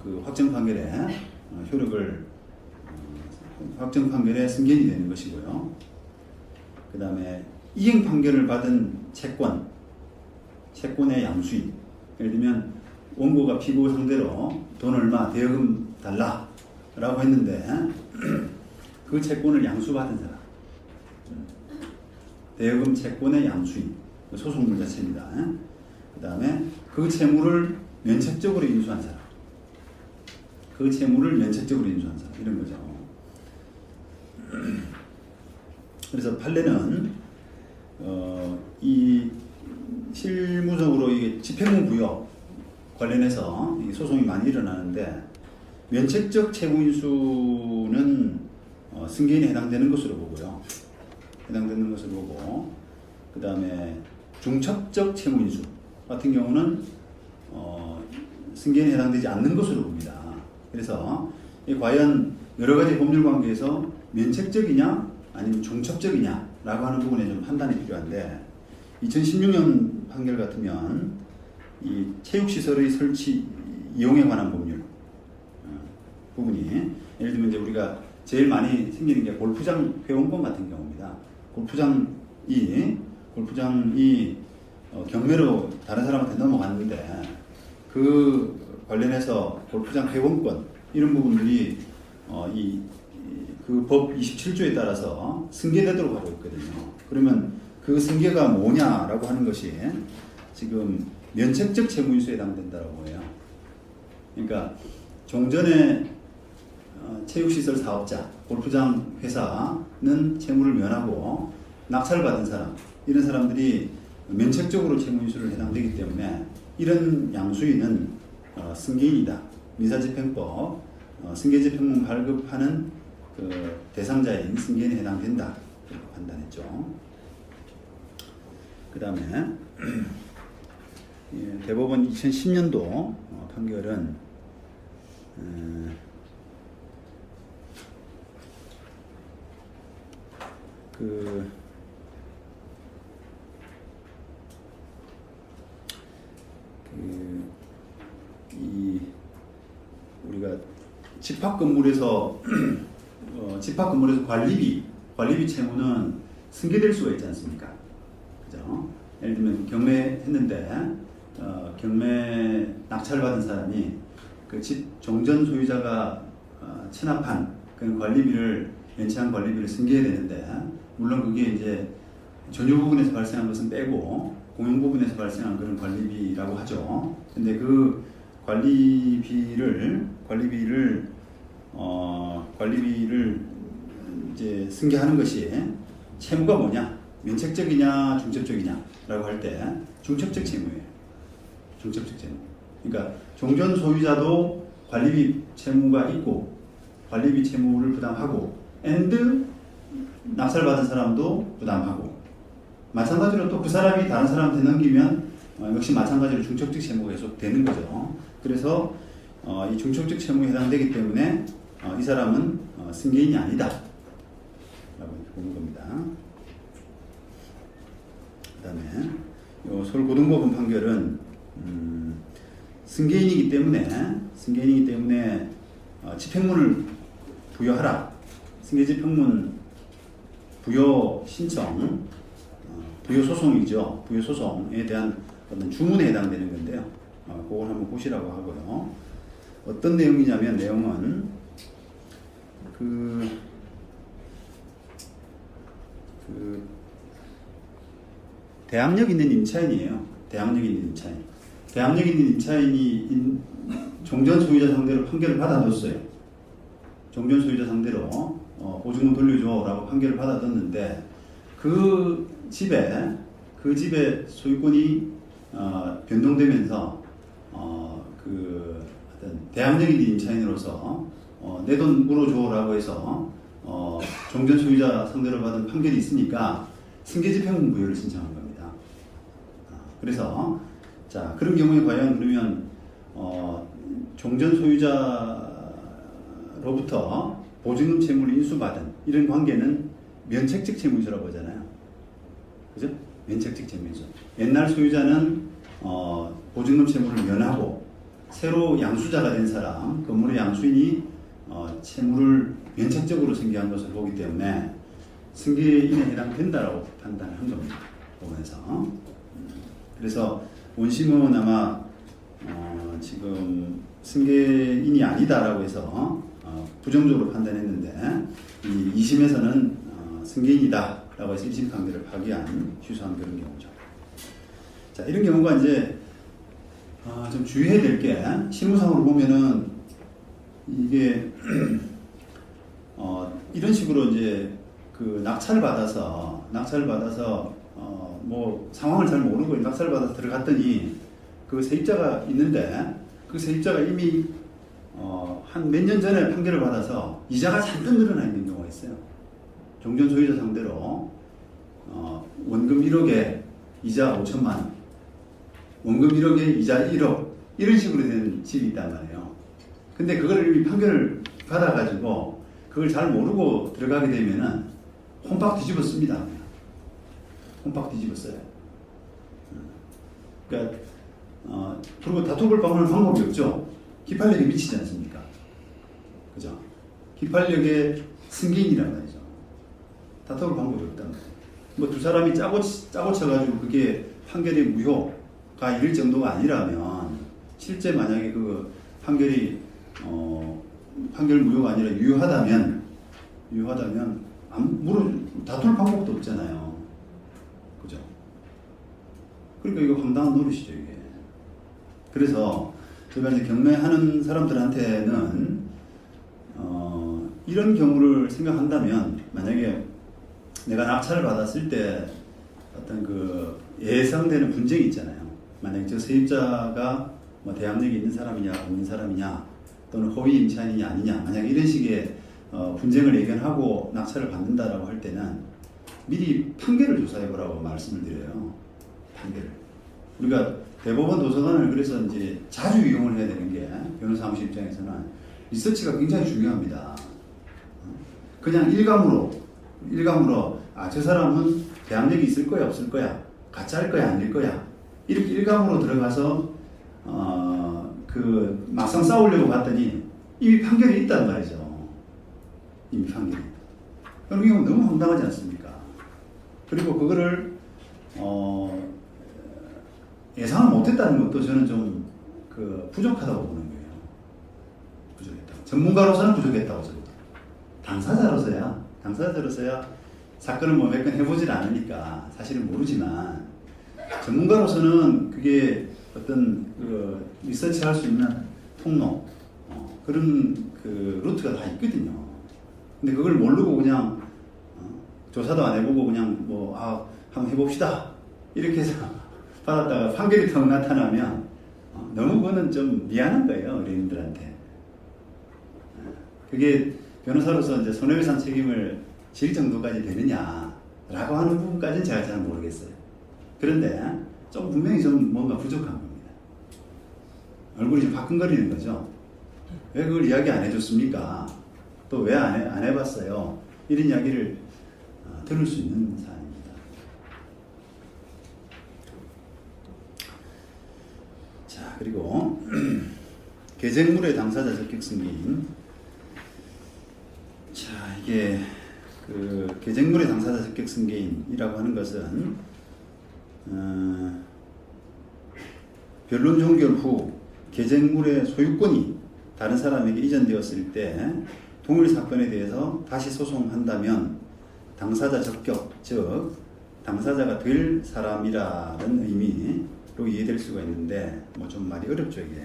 그 확정 판결에 효력을 확정 판결의 승계인이 되는 것이고요. 그 다음에 이행 판결을 받은 채권의 양수인, 예를 들면 원고가 피고 상대로 돈 얼마 대여금 달라 라고 했는데 그 채권을 양수받은 사람, 대여금 채권의 양수인, 소속물 자체입니다. 그 다음에 그 채무를 면책적으로 인수한 사람, 이런 거죠. 그래서 판례는 이 실무적으로 이 집행문 부여 관련해서 이 소송이 많이 일어나는데 면책적 채무인수는 승계인에 해당되는 것으로 보고요. 그 다음에 중첩적 채무인수 같은 경우는 승계인에 해당되지 않는 것으로 봅니다. 그래서 과연 여러 가지 법률 관계에서 면책적이냐 아니면 중첩적이냐 라고 하는 부분에 좀 판단이 필요한데 2016년 판결 같으면 이 체육시설의 설치 이용에 관한 법률 부분이, 예를 들면 이제 우리가 제일 많이 생기는 게 골프장 회원권 같은 경우입니다. 골프장이 경매로 다른 사람한테 넘어갔는데 그 관련해서 골프장 회원권 이런 부분들이 그 법 27조에 따라서 승계되도록 하고 있거든요. 그러면 그 승계가 뭐냐라고 하는 것이 지금 면책적 채무인수에 해당된다라고 해요. 그러니까 종전에 체육시설 사업자, 골프장 회사는 채무를 면하고 낙찰을 받은 사람, 이런 사람들이 면책적으로 채무인수를 해당되기 때문에 이런 양수인은 승계인이다. 민사집행법 승계집행문 발급하는 그 대상자인 승계인에 해당된다. 이렇게 판단했죠. 그 다음에 대법원 2010년도 판결은 우리가 집합 건물에서 관리비 채무는 승계될 수가 있지 않습니까? 그죠? 예를 들면 경매했는데 경매 낙찰 받은 사람이 그 집 종전 소유자가 체납한 그 관리비를 연체한 관리비를 승계해야 되는데, 물론 그게 이제 전유 부분에서 발생한 것은 빼고 공용 부분에서 발생한 그런 관리비라고 하죠. 근데 그 관리비를 이제 승계하는 것이 채무가 뭐냐, 면책적이냐 중첩적이냐라고 할 때 중첩적 채무예요. 중첩적 채무. 그러니까 종전 소유자도 관리비 채무가 있고 관리비 채무를 부담하고 and 낙찰받은 사람도 부담하고, 마찬가지로 또 그 사람이 다른 사람한테 넘기면 역시 마찬가지로 중첩적 채무가 계속 되는 거죠. 그래서 이 중첩적 채무에 해당되기 때문에 이 사람은 승계인이 아니다 라고 보는 겁니다. 그 다음에 서울고등법원 판결은 승계인이기 때문에 집행문을 부여하라. 승계집행문 부여 신청, 부여 소송이죠. 부여 소송에 대한 어떤 주문에 해당되는 건데요. 그걸 한번 보시라고 하고요. 어떤 내용이냐면 내용은 그 대항력 있는 임차인이에요. 대항력 있는 임차인. 대항력 있는 임차인이 종전 소유자 상대로 판결을 받아뒀어요. 종전 소유자 상대로 보증금 돌려줘라고 판결을 받아뒀는데 그 집에 소유권이 변동되면서 어떤 대항력 있는 임차인으로서 내 돈 물어줘라고 해서 종전 소유자 상대로 받은 판결이 있으니까 승계집행부여를 신청한 겁니다. 그래서 자 그런 경우에 과연 그러면 종전 소유자로부터 보증금 채무를 인수받은 이런 관계는 면책적 채무인수라고 하잖아요. 그죠? 면책적 채무인수. 옛날 소유자는 보증금 채무를 면하고 새로 양수자가 된 사람, 건물의 양수인이 채무를 면책적으로 승계한 것을 보기 때문에 승계인에 해당된다라고 판단을 한 겁니다. 법원에서. 그래서 원심은 아마 지금 승계인이 아니다라고 해서 부정적으로 판단했는데 이 2심에서는 승계인이다라고 해서 1심 판결을 파기한 취소한 그런 경우죠. 자 이런 경우가 이제 좀 주의해야 될 게 실무상으로 보면은 이게 이런 식으로 이제 그 낙찰을 받아서 뭐 상황을 잘 모르고 낙찰을 받아서 들어갔더니 그 세입자가 있는데 그 세입자가 이미 한 몇 년 전에 판결을 받아서 이자가 잔뜩 늘어나 있는 경우가 있어요. 종전 소유자 상대로 원금 1억에 이자 5천만 원, 원금 1억에 이자 1억 이런 식으로 된 집이 있단 말이에요. 근데 그걸 이미 판결을 받아가지고 그걸 잘 모르고 들어가게 되면은 혼밥 뒤집었습니다. 혼밥 뒤집었어요. 그러니까 그리고 다투볼 방법이 없죠. 기판력에 미치지 않습니까? 그죠? 기판력의 승계인이란 말이죠. 다투볼 방법이 없단 말이에요. 뭐 두 사람이 짜고 쳐가지고 그게 판결이 무효가 이를 정도가 아니라면 실제 만약에 그 판결이 판결 무효가 아니라 유효하다면 다툴 방법도 없잖아요. 그죠? 그러니까 이거 황당한 노릇이죠, 이게. 그래서 저희가 이제 경매하는 사람들한테는 이런 경우를 생각한다면 만약에 내가 낙찰을 받았을 때 어떤 그 예상되는 분쟁이 있잖아요. 만약에 저 세입자가 뭐 대항력이 있는 사람이냐 없는 사람이냐 또는 허위 임차인이냐 아니냐 만약에 이런 식의 분쟁을 예견하고 낙찰을 받는다라고 할 때는 미리 판결을 조사해보라고 말씀을 드려요. 판결을. 우리가 대법원 도서관을 그래서 이제 자주 이용을 해야 되는 게 변호사 사무실 입장에서는 리서치가 굉장히 중요합니다. 그냥 일감으로 저 사람은 대항력이 있을 거야 없을 거야 가짜일 거야 아닐 거야 이렇게 일감으로 들어가서 그 막상 싸우려고 봤더니 이미 판결이 있단 말이죠. 이미 판결이. 그런 경우 너무 황당하지 않습니까? 그리고 그거를 예상을 못했다는 것도 저는 좀 그 부족하다고 보는 거예요. 부족했다고. 전문가로서는 부족했다고 저는. 당사자로서야 사건을 뭐 몇 건 해보질 않으니까 사실은 모르지만 전문가로서는 그게 어떤 그 리서치 할 수 있는 통로 그런 그 루트가 다 있거든요. 근데 그걸 모르고 그냥 조사도 안 해보고 그냥 뭐 한번 해봅시다 이렇게 해서 받았다가 판결이 더 나타나면 너무 그거는 좀 미안한 거예요, 어린이들한테. 그게 변호사로서 이제 손해배상 책임을 질 정도까지 되느냐라고 하는 부분까지는 제가 잘 모르겠어요. 그런데 좀 분명히 좀 뭔가 부족한 겁니다. 얼굴이 좀 화끈거리는 거죠. 왜 그걸 이야기 안 해줬습니까? 또 왜 안 해봤어요? 이런 이야기를 들을 수 있는 사안입니다. 자, 그리고 계쟁물의 당사자 적격 승계인. 자, 이게 그 계쟁물의 당사자 적격 승계인이라고 하는 것은 변론 종결 후 계쟁물의 소유권이 다른 사람에게 이전되었을 때 동일 사건에 대해서 다시 소송한다면 당사자 적격, 즉 당사자가 될 사람이라는 의미로 이해될 수가 있는데 뭐 좀 말이 어렵죠 이게.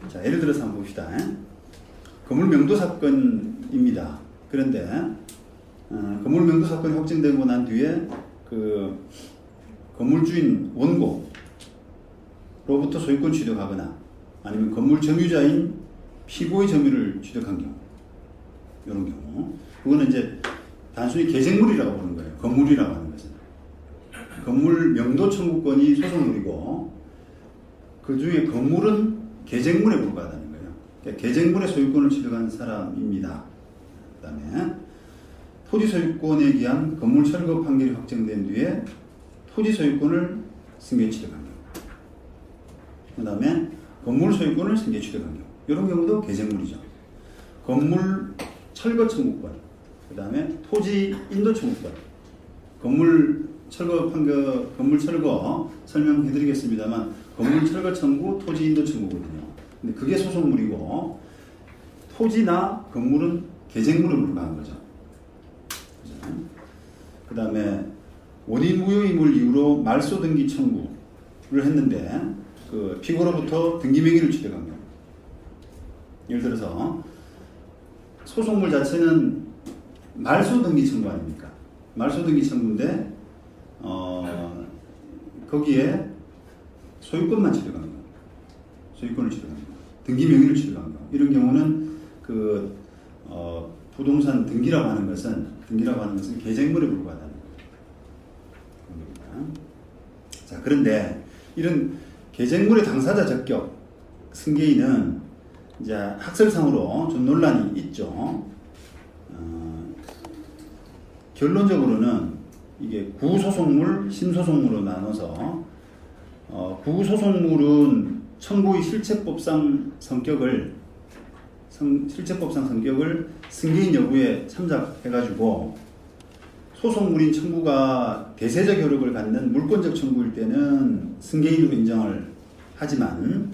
자, 예를 들어서 한번 봅시다. 건물 명도 사건입니다. 그런데 건물 명도 사건이 확정되고 난 뒤에 그 건물주인 원고로부터 소유권 취득하거나 아니면 건물 점유자인 피고의 점유를 취득한 경우, 이런 경우, 그거는 이제 단순히 계쟁물이라고 보는 거예요. 건물이라고 하는 것은 건물 명도 청구권이 소송물이고 그 중에 건물은 계쟁물에 불과하다는 거예요. 그러니까 계쟁물의 소유권을 취득한 사람입니다. 그 다음에 토지 소유권에 기한 건물 철거 판결이 확정된 뒤에 토지 소유권을 승계 취득한 경우, 그 다음에 건물 소유권을 승계 취득한 경우, 이런 경우도 계쟁물이죠. 건물 철거 청구권, 그 다음에 토지 인도 청구권, 건물 철거 판결, 건물 철거 설명해드리겠습니다만 건물 철거 청구, 토지 인도 청구거든요. 근데 그게 소송물이고 토지나 건물은 계쟁물에 불과한 거죠. 그 다음에 원인 무효임을 이유로 말소 등기 청구를 했는데 그 피고로부터 등기 명의를 취득한 경우, 예를 들어서 소송물 자체는 말소 등기 청구 아닙니까? 말소 등기 청구인데 거기에 소유권만 취득한 경우, 소유권을 취득한 경우, 등기 명의를 취득한 경우, 이런 경우는 그 부동산 등기라고 하는 것은 계쟁물에 불과하다는 겁니다. 자, 그런데 이런 계쟁물의 당사자 적격 승계인은 이제 학설상으로 좀 논란이 있죠. 결론적으로는 이게 구소송물, 심소송물로 나눠서 구소송물은 청구의 실체법상 성격을 승계인 여부에 참작해가지고 소송물인 청구가 대세적 효력을 갖는 물권적 청구일 때는 승계인으로 인정을 하지만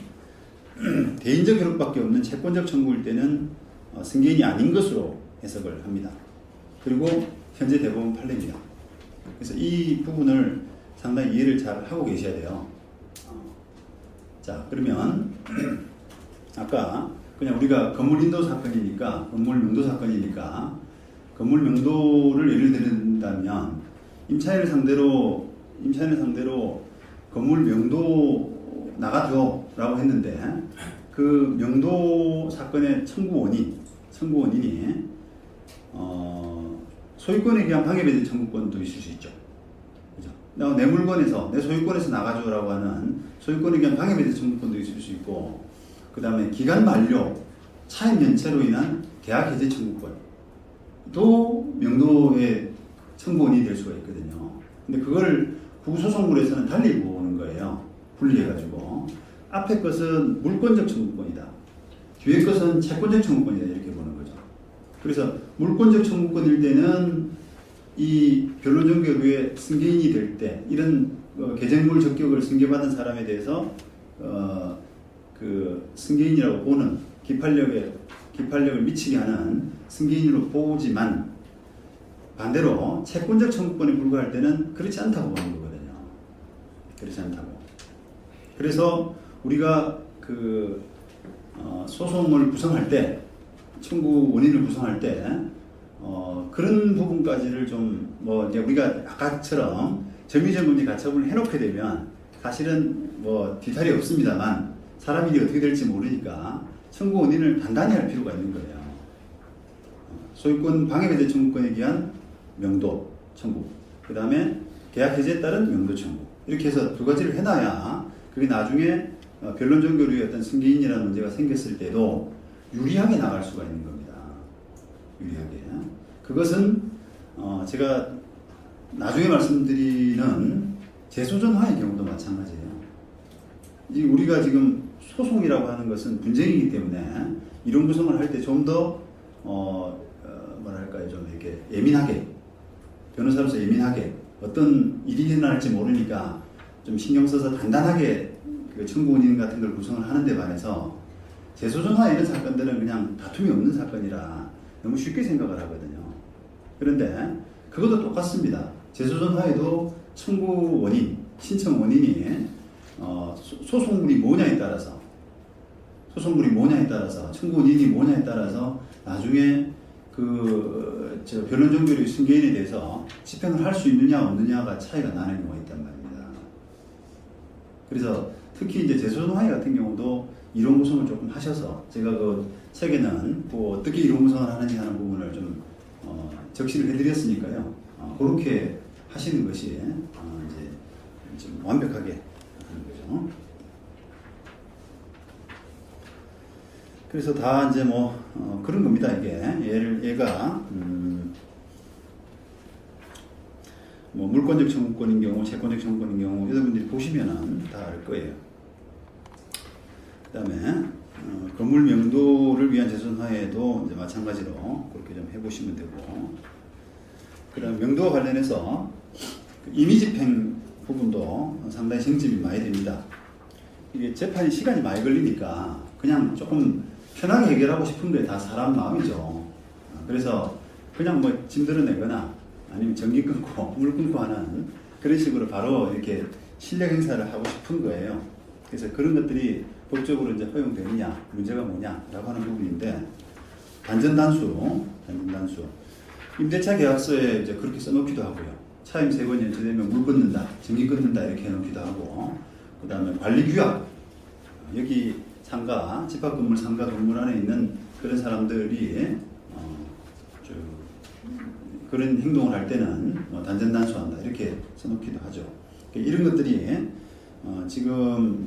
대인적 효력밖에 없는 채권적 청구일 때는 승계인이 아닌 것으로 해석을 합니다. 그리고 현재 대법원 판례입니다. 그래서 이 부분을 상당히 이해를 잘 하고 계셔야 돼요. 자, 그러면 아까 그냥 우리가 건물 인도 사건이니까, 건물 명도 사건이니까 건물 명도를 예를 들는다면 임차인을 상대로 건물 명도 나가줘라고 했는데 그 명도 사건의 청구원인이 소유권에 기한 방해배제 청구권도 있을 수 있죠. 그죠? 내 물건에서, 내 소유권에서 나가줘라고 하는 소유권에 기한 방해배제 청구권도 있을 수 있고, 그 다음에 기간 만료, 차임 연체로 인한 계약 해제 청구권도 명도의 청구원이 될 수가 있거든요. 근데 그걸 구소송물에서는 달리 보는 거예요. 분리해가지고. 앞에 것은 물권적 청구권이다. 뒤에 것은 채권적 청구권이다. 이렇게 보는 거죠. 그래서 물권적 청구권일 때는 이 변론적 교류의 승계인이 될 때 이런 계쟁물 적격을 승계받은 사람에 대해서 그 승계인이라고 보는 기판력을 미치게 하는 승계인으로 보지만 반대로 채권적 청구권에 불과할 때는 그렇지 않다고 보는 거거든요. 그렇지 않다고. 그래서 우리가 그 소송을 구성할 때, 청구 원인을 구성할 때 그런 부분까지를 좀 뭐 이제 우리가 아까처럼 점유정금지 가처분을 해놓게 되면 사실은 뭐 뒤탈이 없습니다만 사람 일이 어떻게 될지 모르니까 청구 원인을 단단히 할 필요가 있는 거예요. 소유권 방해배제 청구권에 기한 명도 청구, 그 다음에 계약 해제에 따른 명도 청구, 이렇게 해서 두 가지를 해놔야 그게 나중에 변론적 교류의 어떤 승계인이라는 문제가 생겼을 때도 유리하게 나갈 수가 있는 겁니다. 유리하게. 그것은 제가 나중에 말씀드리는 재소전화의 경우도 마찬가지예요. 우리가 지금 소송이라고 하는 것은 분쟁이기 때문에 이론 구성을 할 때 좀 더 뭐랄까요, 좀 이렇게 예민하게, 변호사로서 예민하게, 어떤 일이 일어날지 모르니까 좀 신경 써서 단단하게 그 청구 원인 같은 걸 구성을 하는 데 반해서 재소전화 이런 사건들은 그냥 다툼이 없는 사건이라 너무 쉽게 생각을 하거든요. 그런데 그것도 똑같습니다. 재소전화에도 청구 원인, 신청 원인이 소송물이 뭐냐에 따라서 청구 원인이 뭐냐에 따라서 나중에 변론 종결의 승계인에 대해서 집행을 할 수 있느냐 없느냐가 차이가 나는 경우가 있단 말입니다. 그래서 특히 이제 재소전화 같은 경우도 이론 구성을 조금 하셔서 제가 그 책에는 뭐 어떻게 이론 구성을 하는지 하는 부분을 좀 적시를 해드렸으니까요. 그렇게 하시는 것이 이제 좀 완벽하게 하는 거죠. 그래서 다 이제 뭐 그런 겁니다. 이게 얘가 뭐 물권적 청구권인 경우, 채권적 청구권인 경우 여러분들이 보시면은 다 알 거예요. 그다음에 건물 명도를 위한 재소전화에도 이제 마찬가지로 그렇게 좀 해보시면 되고, 그다음 명도와 관련해서 임의 집행 부분도 상당히 쟁점이 많이 됩니다. 이게 재판이 시간이 많이 걸리니까 그냥 조금 편하게 해결하고 싶은 게 다 사람 마음이죠. 그래서 그냥 뭐 짐 들어내거나 아니면 전기 끊고 물 끊고 하는 그런 식으로 바로 이렇게 실력 행사를 하고 싶은 거예요. 그래서 그런 것들이 법적으로 이제 허용되느냐, 문제가 뭐냐라고 하는 부분인데, 단전단수. 임대차 계약서에 이제 그렇게 써놓기도 하고요. 차임 3번 연체되면 물 끊는다, 전기 끊는다 이렇게 해놓기도 하고, 그 다음에 관리규약, 여기 상가, 집합건물 상가 건물 안에 있는 그런 사람들이 그런 행동을 할 때는 단전단수한다 이렇게 써놓기도 하죠. 이런 것들이 지금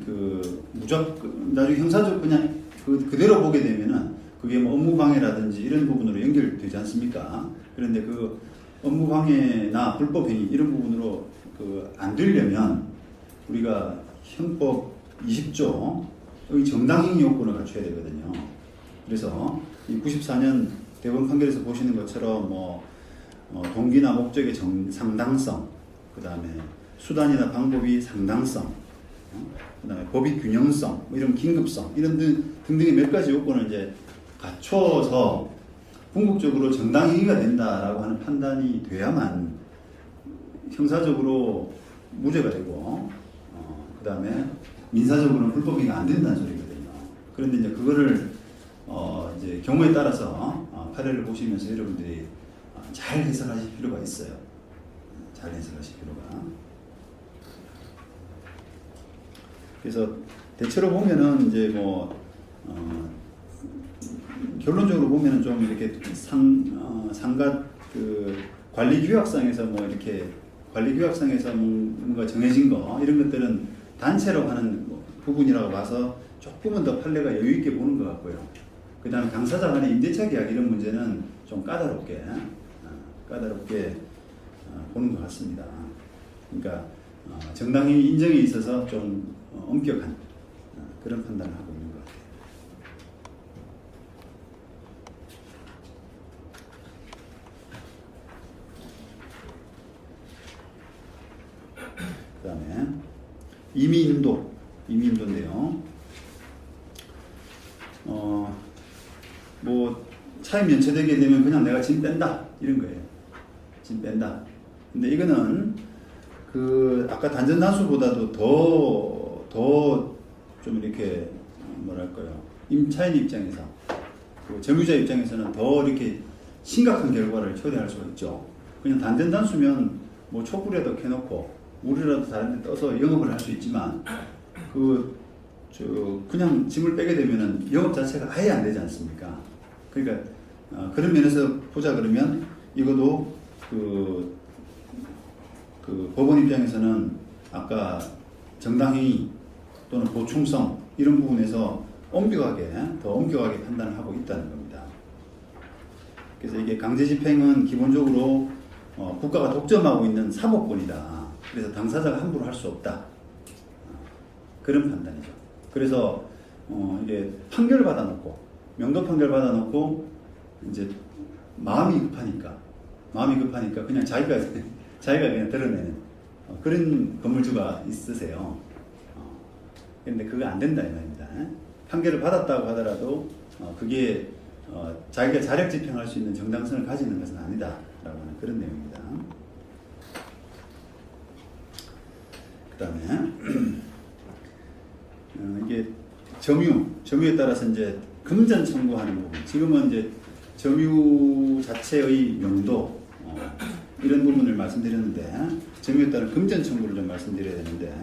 나중에 형사적 그냥 그대로 보게 되면은 그게 뭐 업무방해라든지 이런 부분으로 연결되지 않습니까? 그런데 그 업무방해나 불법행위 이런 부분으로 안 되려면 우리가 형법 20조의 정당행위 요건을 갖춰야 되거든요. 그래서 이 94년 대법원 판결에서 보시는 것처럼 동기나 목적의 상당성, 그 다음에 수단이나 방법이 상당성, 그 다음에 법의 균형성, 이런 긴급성, 이런 등등의 몇 가지 요건을 이제 갖춰서 궁극적으로 정당행위가 된다라고 하는 판단이 돼야만 형사적으로 무죄가 되고, 그 다음에 민사적으로는 불법행위가 안 된다는 소리거든요. 그런데 이제 그거를 이제 경우에 따라서 판례를 보시면서 여러분들이 잘 해석하실 필요가 있어요. 잘 해석하실 필요가. 그래서 대체로 보면은 이제 결론적으로 보면은 좀 이렇게 상가 관리규약상에서 이렇게 관리규약상에서 뭔가 정해진 거 이런 것들은 단체로 하는 부분이라고 봐서 조금은 더 판례가 여유 있게 보는 것 같고요. 그 다음에 당사자 간의 임대차 계약 이런 문제는 좀 까다롭게 보는 것 같습니다. 그러니까 정당히 인정에 있어서 좀 엄격한 그런 판단을 하고 있는 것 같아요. 그 다음에 임의인도인데요. 차임 연체되게 되면 그냥 내가 짐 뺀다 이런 거예요. 짐 뺀다. 근데 이거는 아까 단전단수보다도 더 좀 이렇게 차인 입장에서 점유자 입장에서는 더 이렇게 심각한 결과를 초래할 수가 있죠. 그냥 단전단수면 촛불에도 켜놓고 물이라도 다른 데 떠서 영업을 할 수 있지만 그냥 짐을 빼게 되면은 영업 자체가 아예 안 되지 않습니까? 그러니까 그런 면에서 보자 그러면 이것도 법원 입장에서는 아까 정당행위 또는 보충성 이런 부분에서 더 엄격하게 판단을 하고 있다는 겁니다. 그래서 이게 강제집행은 기본적으로 국가가 독점하고 있는 사법권이다. 그래서 당사자가 함부로 할 수 없다. 그런 판단이죠. 그래서 이게 판결을 받아놓고 명도 판결 받아놓고 이제 마음이 급하니까 그냥 자기가 그냥 드러내는 그런 건물주가 있으세요. 그런데 그거 안 된다 이 말입니다. 판결을 받았다고 하더라도 그게 자기가 자력 집행할 수 있는 정당성을 가지는 것은 아니다라고 하는 그런 내용입니다. 그 다음에 이게 점유에 따라서 이제 금전 청구하는 부분. 지금은 이제 점유 자체의 명도 이런 부분을 말씀드렸는데 점유에 따른 금전 청구를 좀 말씀드려야 되는데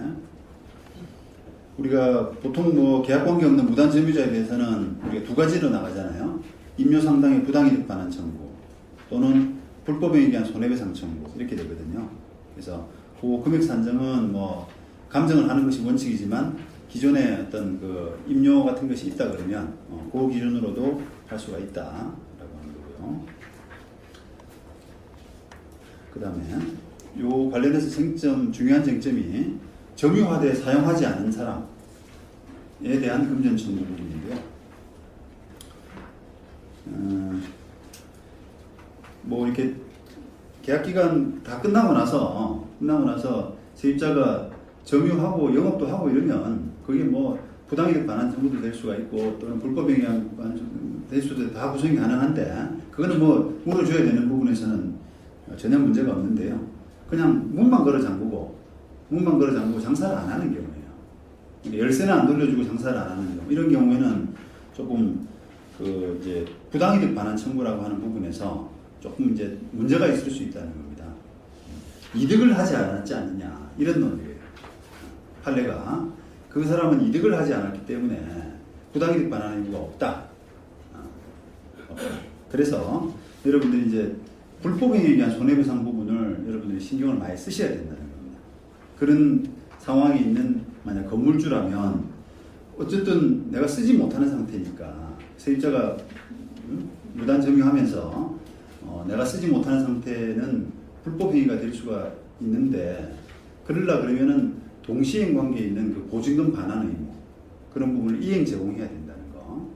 우리가 보통 뭐 계약 관계 없는 무단 점유자에 대해서는 우리가 두 가지로 나가잖아요. 임료 상당의 부당이득 반환 청구 또는 불법에 의한 손해배상 청구 이렇게 되거든요. 그래서 그 금액 산정은 뭐 감정을 하는 것이 원칙이지만 기존에 어떤 그 임료 같은 것이 있다 그러면 그 기준으로도 할 수가 있다라고 하는 거고요. 그 다음에 요 관련해서 중요한 쟁점이 점유화돼 사용하지 않은 사람에 대한 금전 청구 부분인데요. 뭐 이렇게 계약 기간 다 끝나고 나서 세입자가 점유하고 영업도 하고 이러면 그게 뭐 부당이득 반환 청구도 될 수가 있고 또는 불법에 의한 될 수도 다 구성이 가능한데 그거는 뭐 물어줘야 되는 부분에서는 전혀 문제가 없는데요. 그냥 문만 걸어 잠그고 장사를 안 하는 경우예요. 열쇠는 안 돌려주고 장사를 안 하는 경우 이런 경우에는 조금 그 이제 부당이득 반환 청구라고 하는 부분에서 조금 이제 문제가 있을 수 있다는 겁니다. 이득을 하지 않았지 않느냐 이런 논리예요. 판례가 그 사람은 이득을 하지 않았기 때문에 부당이득 반환의 이유가 없다. 그래서 여러분들이 이제 불법행위에 의한 손해배상 부분을 여러분들이 신경을 많이 쓰셔야 된다는 겁니다. 그런 상황이 있는 만약 건물주라면 어쨌든 내가 쓰지 못하는 상태니까 세입자가 무단 점유하면서 내가 쓰지 못하는 상태는 불법행위가 될 수가 있는데 그러려 그러면은 동시행 관계에 있는 그 보증금 반환 의무 그런 부분을 이행 제공해야 된다는 거.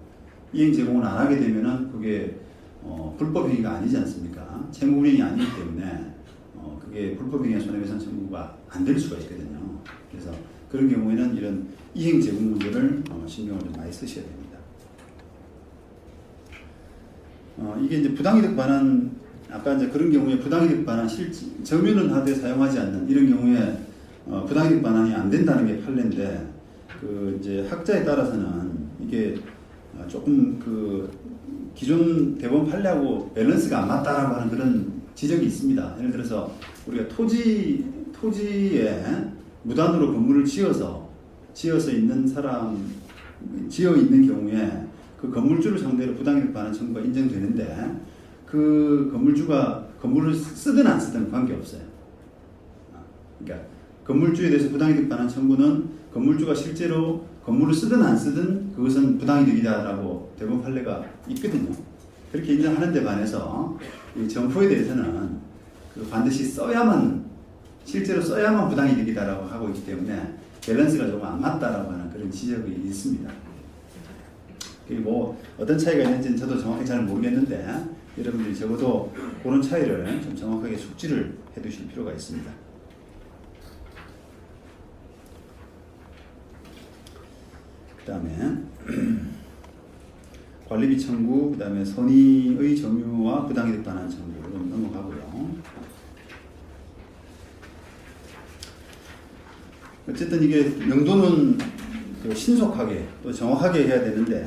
이행 제공을 안 하게 되면은 그게 불법행위가 아니지 않습니까? 채무불이행이 아니기 때문에 그게 불법행위와 손해배상 청구가 안 될 수가 있거든요. 그래서 그런 경우에는 이런 이행 제공 문제를 신경을 좀 많이 쓰셔야 됩니다. 이게 이제 부당이득 반환 아까 이제 그런 경우에 부당이득 반환 점유는 하되 사용하지 않는 이런 경우에 부당이득 반환이 안 된다는 게 판례인데 그 이제 학자에 따라서는 이게 조금 그 기존 대법원 판례하고 밸런스가 안 맞다라고 하는 그런 지적이 있습니다. 예를 들어서 우리가 토지에 무단으로 건물을 지어 있는 경우에 그 건물주를 상대로 부당이득 반환 청구가 인정되는데 그 건물주가 건물을 쓰든 안 쓰든 관계없어요. 그러니까 건물주에 대해서 부당이득 반환 청구는 건물주가 실제로 건물을 쓰든 안 쓰든 그것은 부당이득이다라고 대법원 판례가 있거든요. 그렇게 인정하는 데 반해서 이 점포에 대해서는 그 반드시 실제로 써야만 부당이득이다라고 하고 있기 때문에 밸런스가 조금 안 맞다라고 하는 그런 지적이 있습니다. 뭐 어떤 차이가 있는지는 저도 정확히 잘 모르겠는데 여러분들이 적어도 그런 차이를 좀 정확하게 숙지를 해 두실 필요가 있습니다. 그 다음에 관리비 청구, 그 다음에 선의의 점유와 부당이득 반환 청구로 넘어가고요. 어쨌든 이게 명도는 신속하게 또 정확하게 해야 되는데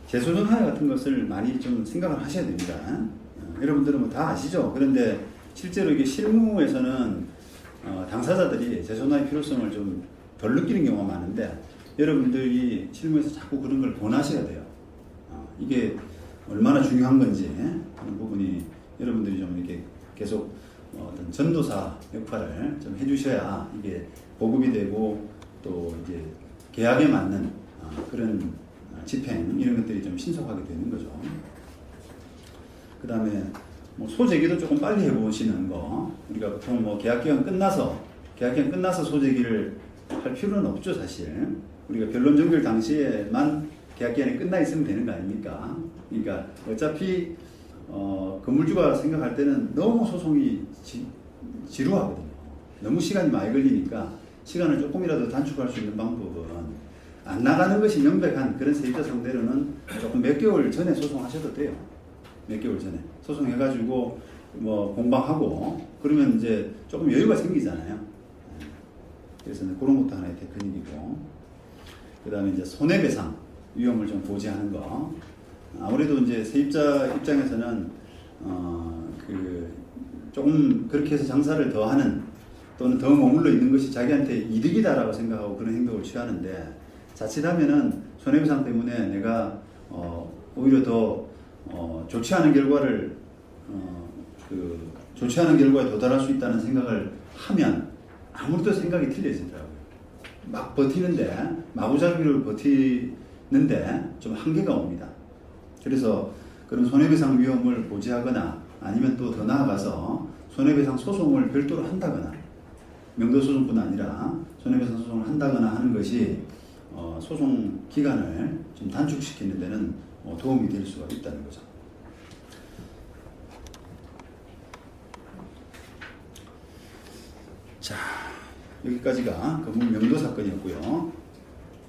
재소전하여 같은 것을 많이 좀 생각을 하셔야 됩니다. 여러분들은 뭐 다 아시죠? 그런데 실제로 이게 실무에서는 당사자들이 재소전하의 필요성을 좀 덜 느끼는 경우가 많은데 여러분들이 실무에서 자꾸 그런 걸 권하셔야 돼요. 이게 얼마나 중요한 건지 그런 부분이 여러분들이 좀 이렇게 계속 어떤 전도사 역할을 좀 해주셔야 이게 보급이 되고 또 이제 계약에 맞는 그런 집행 이런 것들이 좀 신속하게 되는 거죠. 그 다음에 뭐 소재기도 조금 빨리 해보시는 거. 우리가 보통 뭐 계약기간 끝나서 소재기를 할 필요는 없죠, 사실. 우리가 변론 종결 당시에만 계약기간이 끝나 있으면 되는 거 아닙니까? 그러니까 어차피 건물주가 생각할 때는 너무 소송이 지루하거든요. 너무 시간이 많이 걸리니까 시간을 조금이라도 단축할 수 있는 방법은 안 나가는 것이 명백한 그런 세입자 상대로는 조금 몇 개월 전에 소송하셔도 돼요. 몇 개월 전에 소송해가지고 뭐 공방하고 그러면 이제 조금 여유가 생기잖아요. 그래서 그런 것도 하나의 테크닉이고, 그 다음에 이제 손해배상 위험을 좀 고지하는 거. 아무래도 이제 세입자 입장에서는 그 조금 그렇게 해서 장사를 더 하는 또는 더 머물러 있는 것이 자기한테 이득이다라고 생각하고 그런 행동을 취하는데, 자칫하면은 손해배상 때문에 내가 오히려 더 좋지 않은 결과를 좋지 않은 결과에 도달할 수 있다는 생각을 하면 아무래도 생각이 틀려지더라고요. 막 버티는데 마구잡이를 버티는데 좀 한계가 옵니다. 그래서 그런 손해배상 위험을 고지하거나 아니면 또 더 나아가서 손해배상 소송을 별도로 한다거나, 명도소송뿐 아니라 손해배상 소송을 한다거나 하는 것이 소송 기간을 좀 단축시키는 데는 도움이 될 수가 있다는 거죠. 자, 여기까지가 건물 명도 사건이었고요.